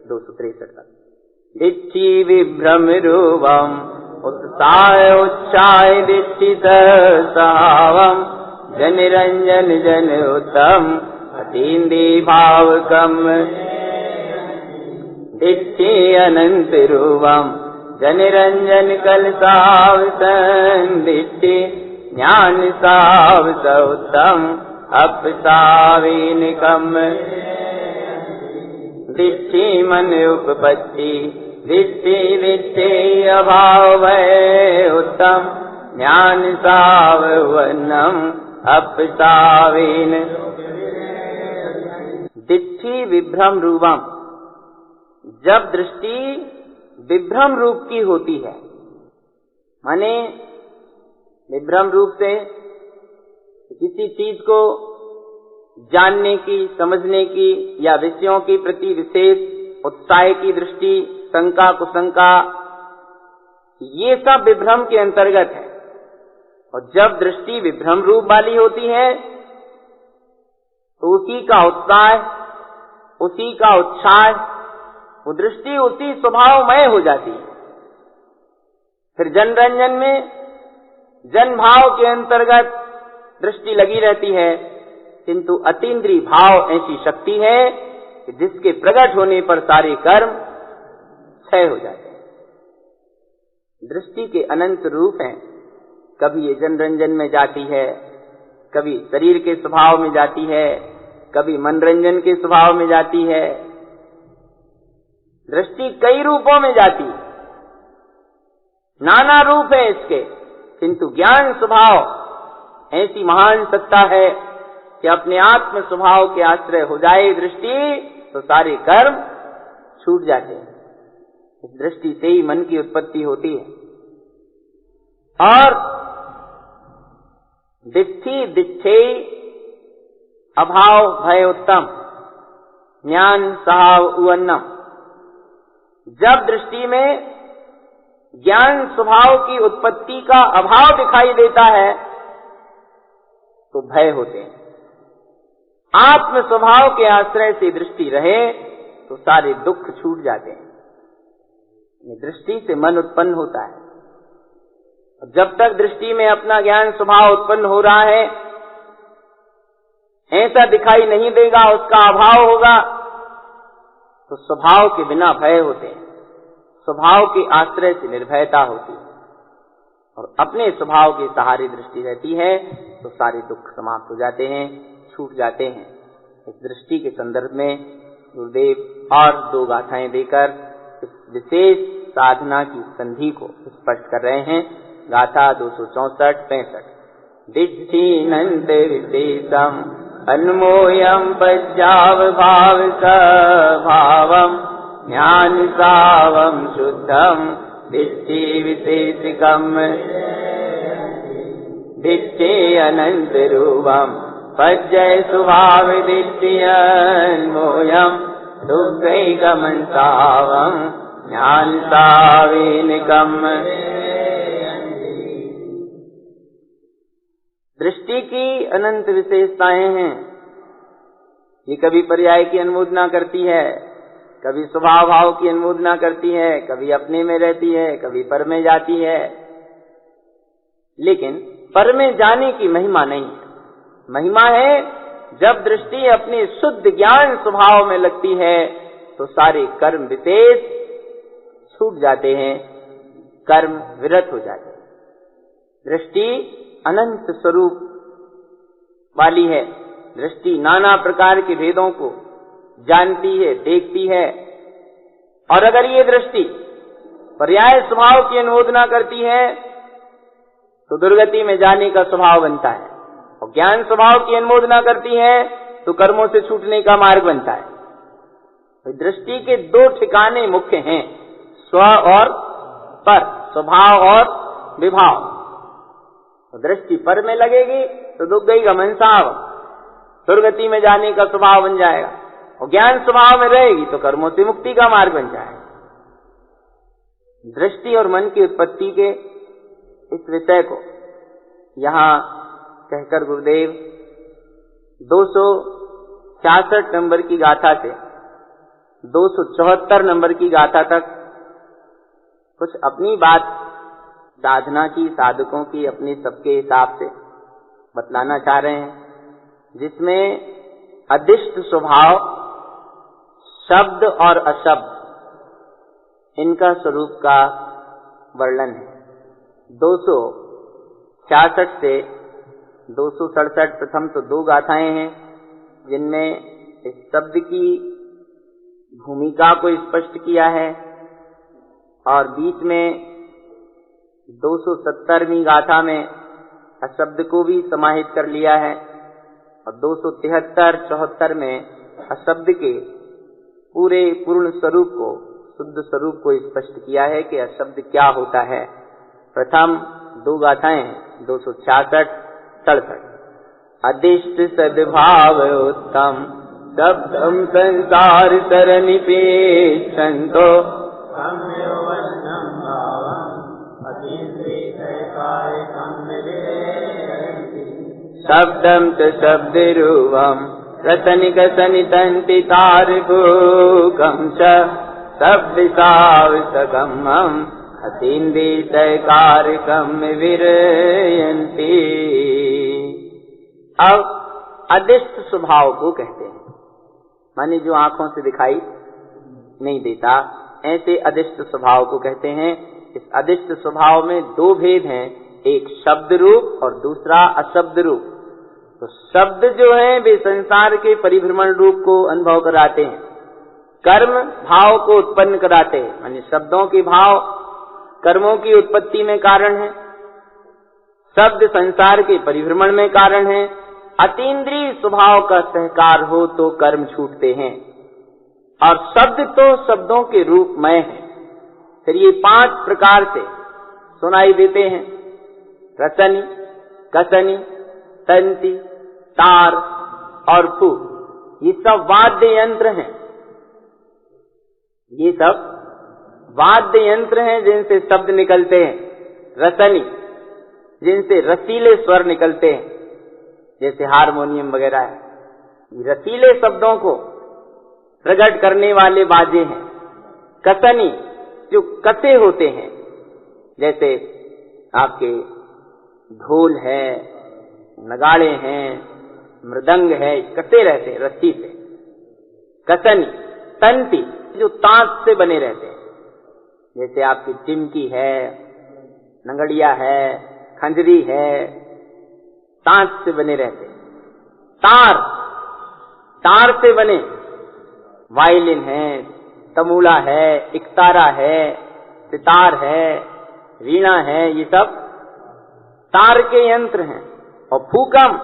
263 तक। दिट्ठी विभ्रम रूपम उत्साह उच्चाय दिट्ठी सहावम, जन रंजन जन उत्तम अतीन्द्रिय भाव कम, दिट्ठी अनंत रूपम जन रंजन कल सावसन, दिट्ठी ज्ञान साव उत्तम अपसावीन कम, दिष्टि मन उपपत्ति दिष्टि दिष्टि अभाव भय उत्तम ज्ञान सावनम अपसावेन दिष्टि विभ्रम रूपम। जब दृष्टि विभ्रम रूप की होती है, माने विभ्रम रूप से किसी चीज को जानने की, समझने की या विषयों के प्रति विशेष उत्साह की दृष्टि, शंका कुशंका, ये सब विभ्रम के अंतर्गत है। और जब दृष्टि विभ्रम रूप वाली होती है तो उसी का उत्साह, उसी का उत्साह, वो दृष्टि उसी स्वभावमय हो जाती है। फिर जनरंजन में जन भाव के अंतर्गत दृष्टि लगी रहती है, किंतु अतीन्द्रिय भाव ऐसी शक्ति है कि जिसके प्रकट होने पर सारे कर्म क्षय हो जाते हैं। दृष्टि के अनंत रूप हैं। कभी ये जनरंजन में जाती है, कभी शरीर के स्वभाव में जाती है, कभी मनोरंजन के स्वभाव में जाती है। दृष्टि कई रूपों में जाती है, नाना रूप है इसके, किंतु ज्ञान स्वभाव ऐसी महान सत्ता है कि अपने आत्म स्वभाव के आश्रय हो जाए दृष्टि तो सारे कर्म छूट जाते हैं। इस दृष्टि से ही मन की उत्पत्ति होती है। और दिष्टि दिच्छे अभाव भय उत्तम ज्ञान सहाव उन्नम। जब दृष्टि में ज्ञान स्वभाव की उत्पत्ति का अभाव दिखाई देता है तो भय होते हैं। आत्म स्वभाव के आश्रय से दृष्टि रहे तो सारे दुख छूट जाते हैं। दृष्टि से मन उत्पन्न होता है। जब तक दृष्टि में अपना ज्ञान स्वभाव उत्पन्न हो रहा है, ऐसा दिखाई नहीं देगा, उसका अभाव होगा, तो स्वभाव के बिना भय होते हैं। स्वभाव के आश्रय से निर्भयता होती है और अपने स्वभाव के सहारे दृष्टि रहती है तो सारे दुख समाप्त हो जाते हैं, छूट जाते हैं। इस दृष्टि के संदर्भ में गुरुदेव और दो गाथाएं देकर इस विशेष साधना की संधि को स्पष्ट कर रहे हैं। गाथा 264-65। दिष्टिनन्त विशेषम अन्मोयम पज्जाव भाव भावम ज्ञान सावम शुद्धम दिष्टि विशेषिकम दिष्टि अनंत रूपम पज्जय स्वभाव दिष्टि अन्मोयम दुःखैकमं सावम ज्ञान सावेनिकम। दृष्टि की अनंत विशेषताएं हैं। ये कभी पर्याय की अनुमोदना करती है, कभी स्वभाव भाव की अनुमोदना करती है, कभी अपने में रहती है, कभी पर में जाती है। लेकिन पर में जाने की महिमा नहीं है। महिमा है जब दृष्टि अपने शुद्ध ज्ञान स्वभाव में लगती है तो सारे कर्म विशेष छूट जाते हैं, कर्म विरत हो जाते हैं। दृष्टि अनंत स्वरूप वाली है। दृष्टि नाना प्रकार के भेदों को जानती है, देखती है। और अगर ये दृष्टि पर्याय स्वभाव की अनुमोदना करती है तो दुर्गति में जाने का स्वभाव बनता है, और ज्ञान स्वभाव की अनुमोदना करती है तो कर्मों से छूटने का मार्ग बनता है। तो दृष्टि के दो ठिकाने मुख्य हैं, स्व और पर, स्वभाव और विभाव। तो दृष्टि पर में लगेगी तो दुर्गई गमन साव, दुर्गति में जाने का स्वभाव बन जाएगा, और ज्ञान स्वभाव में रहेगी तो कर्मों से मुक्ति का मार्ग बन जाएगा। दृष्टि और मन की उत्पत्ति के इस विषय को यहाँ कहकर गुरुदेव 266 नंबर की गाथा से 274 नंबर की गाथा तक कुछ अपनी बात साधना की, साधकों की अपने सबके हिसाब से बतलाना चाह रहे हैं, जिसमें अदिष्ट स्वभाव, शब्द और अशब्द, इनका स्वरूप का वर्णन है। 266 से 267 प्रथम तो दो गाथाएं हैं जिनमें इस शब्द की भूमिका को स्पष्ट किया है और बीच में 270वीं गाथा में अशब्द को भी समाहित कर लिया है और 273-74 में अशब्द के पूरे पूर्ण स्वरूप को, शुद्ध स्वरूप को स्पष्ट किया है कि अशब्द क्या होता है। प्रथम 2 गाथाएं 266-67। अदिष्ट सद्भाव उत्तम शब्दम संसार तरनिपेक्षन्तो शब्दम च शब्दरूपम रसनिकसनितन्ति तारभूकं च शब्दसाविसगमम् अतीन्द्रियकारकं विरयन्ति। अब अदिष्ट स्वभाव को कहते हैं, माने जो आंखों से दिखाई नहीं देता, ऐसे अदिष्ट स्वभाव को कहते हैं। इस अदिष्ट स्वभाव में 2 भेद हैं, एक शब्द रूप और दूसरा अशब्द रूप। तो शब्द जो है वे संसार के परिभ्रमण रूप को अनुभव कराते हैं, कर्म भाव को उत्पन्न कराते हैं, माने शब्दों के भाव कर्मों की उत्पत्ति में कारण है, शब्द संसार के परिभ्रमण में कारण है। अतीन्द्रिय स्वभाव का सहकार हो तो कर्म छूटते हैं और शब्द तो शब्दों के रूपमय है। फिर ये 5 प्रकार से सुनाई देते हैं, रसनी, कसनी, तंती, तार और फूक। ये सब वाद्य यंत्र हैं, ये सब वाद्य यंत्र हैं जिनसे शब्द निकलते हैं। रसनी, जिनसे रसीले स्वर निकलते हैं, जैसे हारमोनियम वगैरह है, ये रसीले शब्दों को प्रकट करने वाले बाजे हैं। कसनी, जो कसे होते हैं, जैसे आपके ढोल है, नगाड़े हैं, मृदंग है, कसे रहते हैं रस्सी से। कसनी। तंती, जो तांत से बने रहते हैं, जैसे आपकी टिमकी है, नंगड़िया है, खंजरी है, तांत से बने रहते हैं। तार, तार से बने वायलिन है, तमूला है, इकतारा है, सितार है, वीणा है, ये सब तार के यंत्र हैं। और फूकम,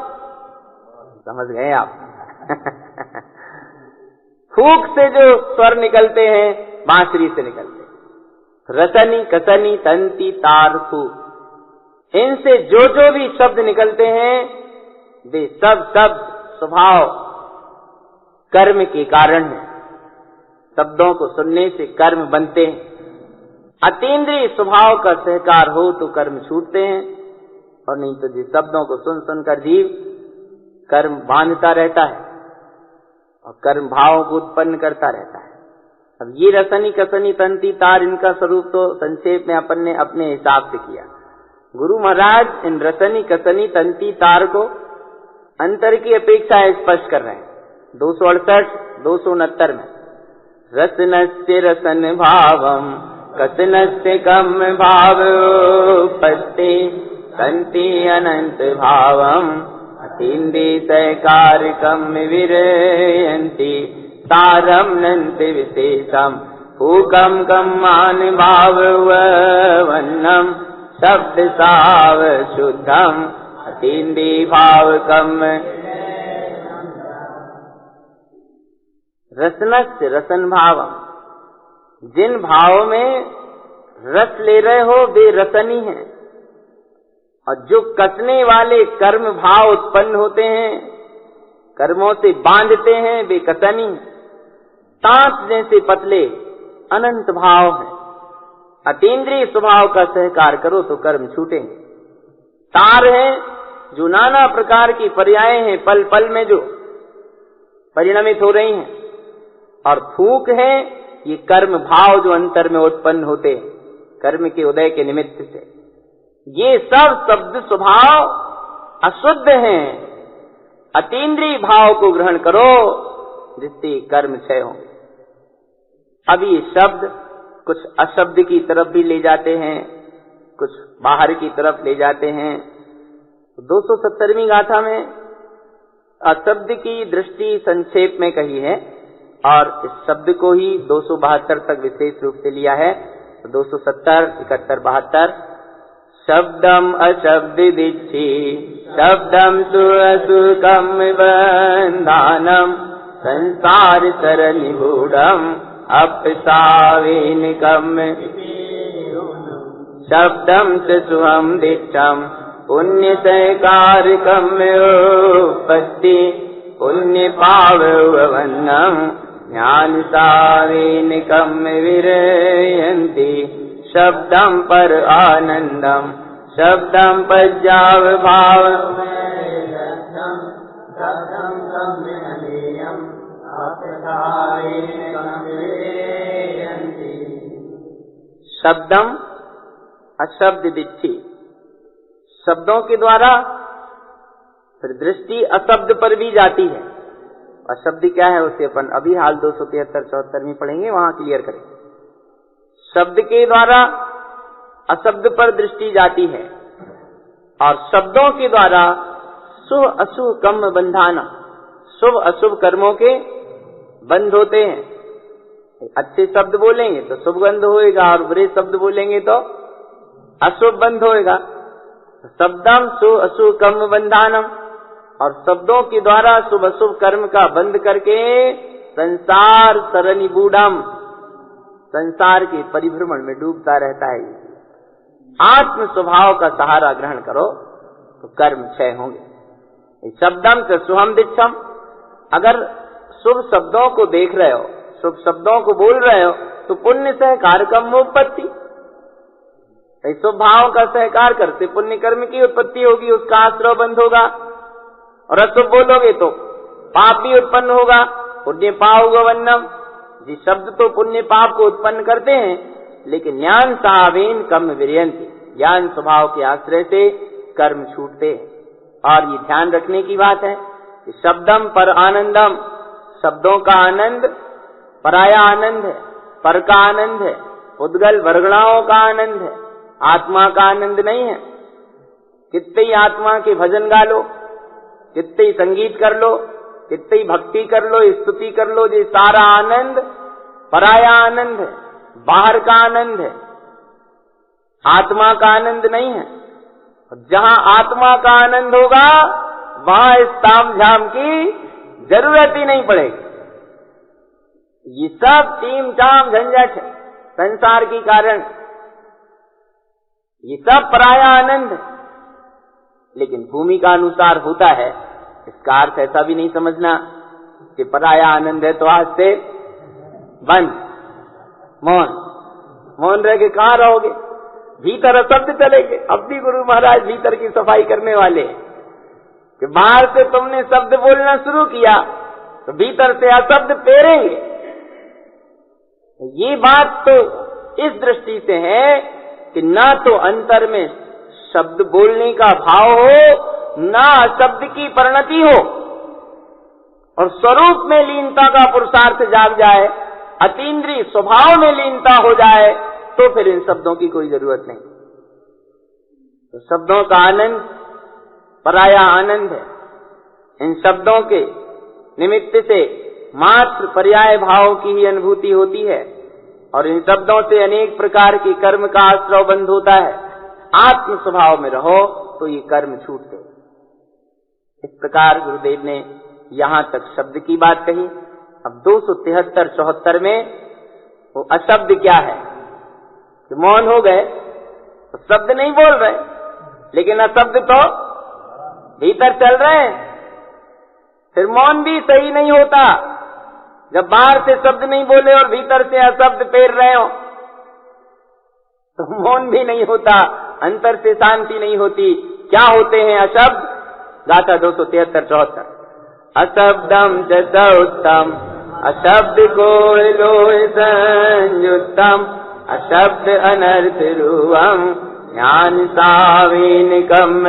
समझ गए आप फूक से जो स्वर निकलते हैं बांसुरी से निकलते हैं। रसनी, कसनी, तंती, तार, फूक, इनसे जो जो भी शब्द निकलते हैं वे सब शब्द स्वभाव कर्म के कारण है। शब्दों को सुनने से कर्म बनते हैं। अतीन्द्रिय स्वभाव का सहकार हो तो कर्म छूटते हैं, और नहीं तो जिस शब्दों को सुन सुनकर जीव कर्म बांधता रहता है और कर्म भाव को उत्पन्न करता रहता है। अब ये रसनी, कसनी, तंती, तार, इनका स्वरूप तो संक्षेप में अपन ने अपने हिसाब से किया। गुरु महाराज इन रसनी, कसनी, तंती, तार को अंतर की अपेक्षा स्पष्ट कर रहे हैं 268-269 में। रसनस्य रसन भावम कसनस्य कम भावोपत्ति तंती अनंत भावम अतीन्द्रिय सहकारकम विरयन्ति तारम नन्ति विशेषम फूकम कम्मान भाववन्नम शब्द साव शुद्धम अतीन्द्रिय भावकम। रसनस्य रसन भावम, जिन भाव में रस ले रहे हो वे रसनी हैं, और जो कसने वाले कर्म भाव उत्पन्न होते हैं, कर्मों से बांधते हैं, वे कसनी। तांत जैसे पतले अनंत भाव हैं। अतीन्द्रिय स्वभाव का सहकार करो तो कर्म छूटेंगे। तार है जो नाना प्रकार की पर्याय हैं, पल पल में जो परिणमित हो रही हैं, और फूक है ये कर्म भाव जो अंतर में उत्पन्न होते हैं कर्म के उदय के निमित्त से। ये सब शब्द स्वभाव अशुद्ध हैं। अतीन्द्रिय भाव को ग्रहण करो जिससे कर्म क्षय हो। अब ये शब्द कुछ अशब्द की तरफ भी ले जाते हैं, कुछ बाहर की तरफ ले जाते हैं। 270वीं गाथा में अशब्द की दृष्टि संक्षेप में कही है, और इस शब्द को ही 272 तक विशेष रूप से लिया है। 270, 71, 72 शब्दम अशब्द दिच्छी शब्दम सुअसुकम बंधानम संसार सरनिगूढ़म अपसावेनिकम शब्दम च सुहम दिच्छम पुण्य सहकारकम उपत्ति पुण्य पाववन्नम ज्ञान सावेनिकम विरयन्ति शब्दम पर आनंदम शब्दम पज्जाव भाव शब्दम अशब्द दिच्छी, शब्दों के द्वारा फिर दृष्टि अशब्द पर भी जाती है। अशब्द क्या है उसे अपन अभी हाल 273, 74 में पढ़ेंगे, वहां क्लियर करेंगे। शब्द के द्वारा अशब्द पर दृष्टि जाती है और शब्दों के द्वारा शुभ अशुभ कर्म बंधाना, शुभ अशुभ कर्मों के बंध होते हैं। अच्छे शब्द बोलेंगे तो शुभ बंध होएगा और बुरे शब्द बोलेंगे तो अशुभ बंध होएगा। शब्दम शुभ अशुभ कर्म बंधानम, और शब्दों के द्वारा शुभ अशुभ कर्म का बंध करके संसार सरनिगूढ़म, संसार के परिभ्रमण में डूबता रहता है। आत्म स्वभाव का सहारा ग्रहण करो तो कर्म क्षय होंगे। शब्दम से सुहम दिच्छम, अगर शुभ शब्दों को देख रहे हो, शुभ शब्दों को बोल रहे हो तो पुण्य सहकार कर्म उत्पत्ति, शुभ भाव का सहकार करते पुण्य कर्म की उत्पत्ति होगी, उसका आश्रय बंद होगा। और अशुभ बोलोगे तो पाप भी उत्पन्न होगा। पुण्य पाववन्नम, जी शब्द तो पुण्य पाप को उत्पन्न करते हैं, लेकिन ज्ञान सावेन कर्म विरयन्ति, ज्ञान स्वभाव के आश्रय से कर्म छूटते हैं। और ये ध्यान रखने की बात है कि शब्दम पर आनंदम, शब्दों का आनंद पराया आनंद है, पर का आनंद है, उद्गल वर्गणाओं का आनंद है, आत्मा का आनंद नहीं है। कितने ही आत्मा के भजन गा लो, कितने ही संगीत कर लो, कितनी भक्ति कर लो, स्तुति कर लो, ये सारा आनंद पराया आनंद है, बाहर का आनंद है, आत्मा का आनंद नहीं है। जहां आत्मा का आनंद होगा वहां इस ताम झाम की जरूरत ही नहीं पड़ेगी। ये सब टीम टाम झंझट है संसार के कारण, ये सब पराया आनंद है। लेकिन भूमि का अनुसार होता है, इसका अर्थ ऐसा भी नहीं समझना कि पराया आनंद है तो आज से बंद, मौन रह के कहां रहोगे, भीतर अशब्द चलेंगे। अब भी गुरु महाराज भीतर की सफाई करने वाले हैं कि बाहर से तुमने शब्द बोलना शुरू किया तो भीतर से अशब्द पेरेंगे। ये बात तो इस दृष्टि से है कि ना तो अंतर में शब्द बोलने का भाव हो, ना शब्द की परिणति हो, और स्वरूप में लीनता का पुरुषार्थ जाग जाए, अतीन्द्रिय स्वभाव में लीनता हो जाए, तो फिर इन शब्दों की कोई जरूरत नहीं। तो शब्दों का आनंद पराया आनंद है। इन शब्दों के निमित्त से मात्र पर्याय भाव की ही अनुभूति होती है और इन शब्दों से अनेक प्रकार के कर्म का आश्रय बंद होता है। आत्म स्वभाव में रहो तो ये कर्म छूटते। इस प्रकार गुरुदेव ने यहां तक शब्द की बात कही। अब 273, 74 में वो अशब्द क्या है कि मौन हो गए तो शब्द नहीं बोल रहे, लेकिन अशब्द तो भीतर चल रहे हैं। फिर मौन भी सही नहीं होता जब बाहर से शब्द नहीं बोले और भीतर से अशब्द पेर रहे हो, तो मौन भी नहीं होता, अंतर से शांति नहीं होती। क्या होते हैं अशब्द? गाथा 273, 74 अशब्दम च सौत्तम अशब्द को लोह संयुक्तम अशब्द अनर्थ रूपम ज्ञान सावेनिकम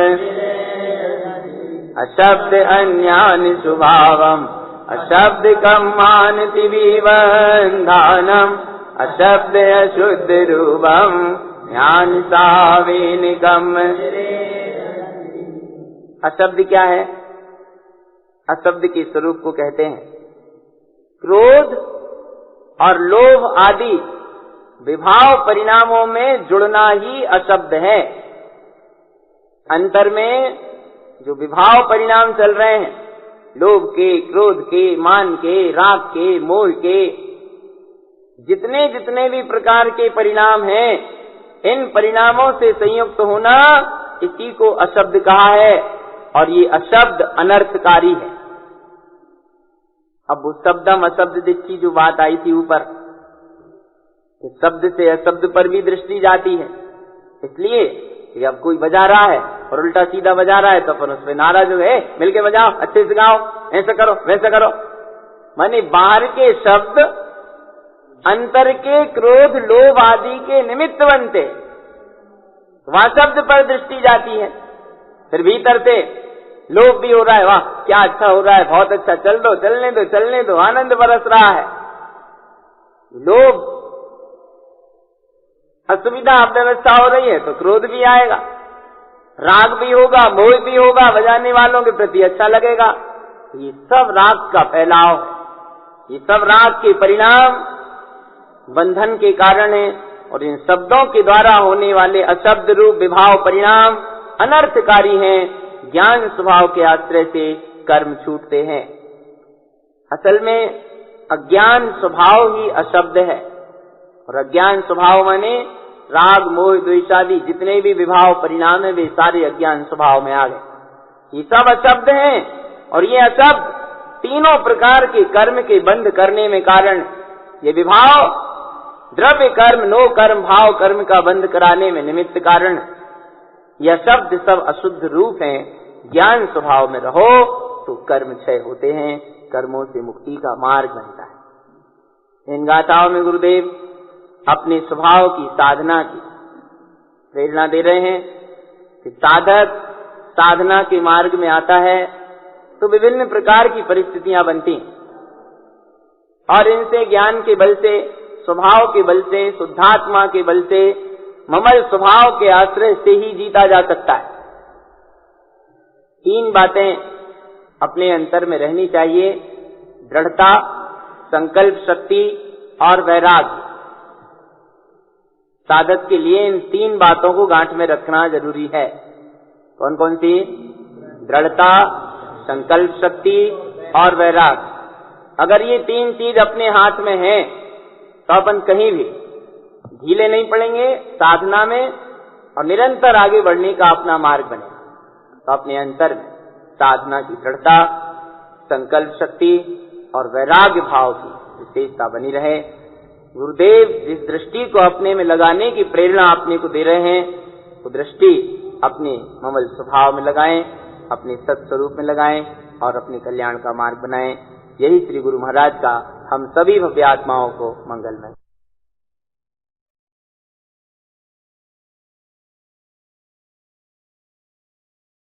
अशब्द अन्यान स्वभावम अशब्द कम्मानति विबंधानम अशब्द अशुद्ध रूपम ज्ञान सावेनिकम। अशब्द क्या है? अशब्द के स्वरूप को कहते हैं क्रोध और लोभ आदि विभाव परिणामों में जुड़ना ही अशब्द है। अंतर में जो विभाव परिणाम चल रहे हैं, लोभ के, क्रोध के, मान के, राग के, मोह के, जितने जितने भी प्रकार के परिणाम हैं, इन परिणामों से संयुक्त होना, इसी को अशब्द कहा है। और ये अशब्द अनर्थकारी है। अब वो शब्दम अशब्द की जो बात आई थी ऊपर, शब्द से अशब्द पर भी दृष्टि जाती है। इसलिए कि अब कोई बजा रहा है और उल्टा सीधा बजा रहा है तो अपन उसमें नारा जो है, मिलके बजाओ, अच्छे से गाओ, ऐसा करो वैसा करो। माने बाहर के शब्द अंतर के क्रोध लोभ आदि के निमित्त बनते, वहां शब्द पर दृष्टि जाती है। फिर भीतर से लोभ भी हो रहा है, वाह क्या अच्छा हो रहा है, बहुत अच्छा, चल दो, चलने दो, चलने दो, आनंद बरस रहा है। लोभ असुविधा अव्यवस्था हो रही है तो क्रोध भी आएगा, राग भी होगा, मोह भी होगा, बजाने वालों के प्रति अच्छा लगेगा। ये सब राग का फैलाव है, ये सब राग के परिणाम बंधन के कारण है। और इन शब्दों के द्वारा होने वाले अशब्द रूप विभाव परिणाम अनर्थकारी हैं। ज्ञान स्वभाव के आश्रय से कर्म छूटते हैं। असल में अज्ञान स्वभाव ही अशब्द है। और अज्ञान स्वभाव माने राग मोह द्वेष आदि जितने भी विभाव परिणाम है, वे सारे अज्ञान स्वभाव में आ गए। ये सब अशब्द हैं। और ये अशब्द तीनों प्रकार के कर्म के बंध करने में कारण, ये विभाव द्रव्य कर्म, नो कर्म, भाव कर्म का बंध कराने में निमित्त कारण, यह शब्द सब अशुद्ध रूप हैं। ज्ञान स्वभाव में रहो तो कर्म क्षय होते हैं, कर्मों से मुक्ति का मार्ग बनता है। इन गाथाओं में गुरुदेव अपने स्वभाव की साधना की प्रेरणा दे रहे हैं कि साधक साधना के मार्ग में आता है तो विभिन्न प्रकार की परिस्थितियां बनती और इनसे ज्ञान के बल से, स्वभाव के बल से, शुद्धात्मा के बल से, ममल स्वभाव के आश्रय से ही जीता जा सकता है। तीन बातें अपने अंतर में रहनी चाहिए: दृढ़ता, संकल्प शक्ति और वैराग्य। साधक के लिए इन तीन बातों को गांठ में रखना जरूरी है। कौन कौन सी? दृढ़ता, संकल्प शक्ति और वैराग्य। अगर ये तीन चीज अपने हाथ में है तो अपन कहीं भी ढीले नहीं पड़ेंगे साधना में और निरंतर आगे बढ़ने का अपना मार्ग बनेगा। तो अपने अंतर में साधना की दृढ़ता, संकल्प शक्ति और वैराग्य भाव की विशेषता बनी रहे। गुरुदेव जिस दृष्टि को अपने में लगाने की प्रेरणा अपने को दे रहे हैं, वो दृष्टि अपने ममल स्वभाव में लगाएं, अपने सत्स्वरूप में लगाएं और अपने कल्याण का मार्ग बनाएं। यही श्री गुरु महाराज का हम सभी भव्य आत्माओं को मंगलमय।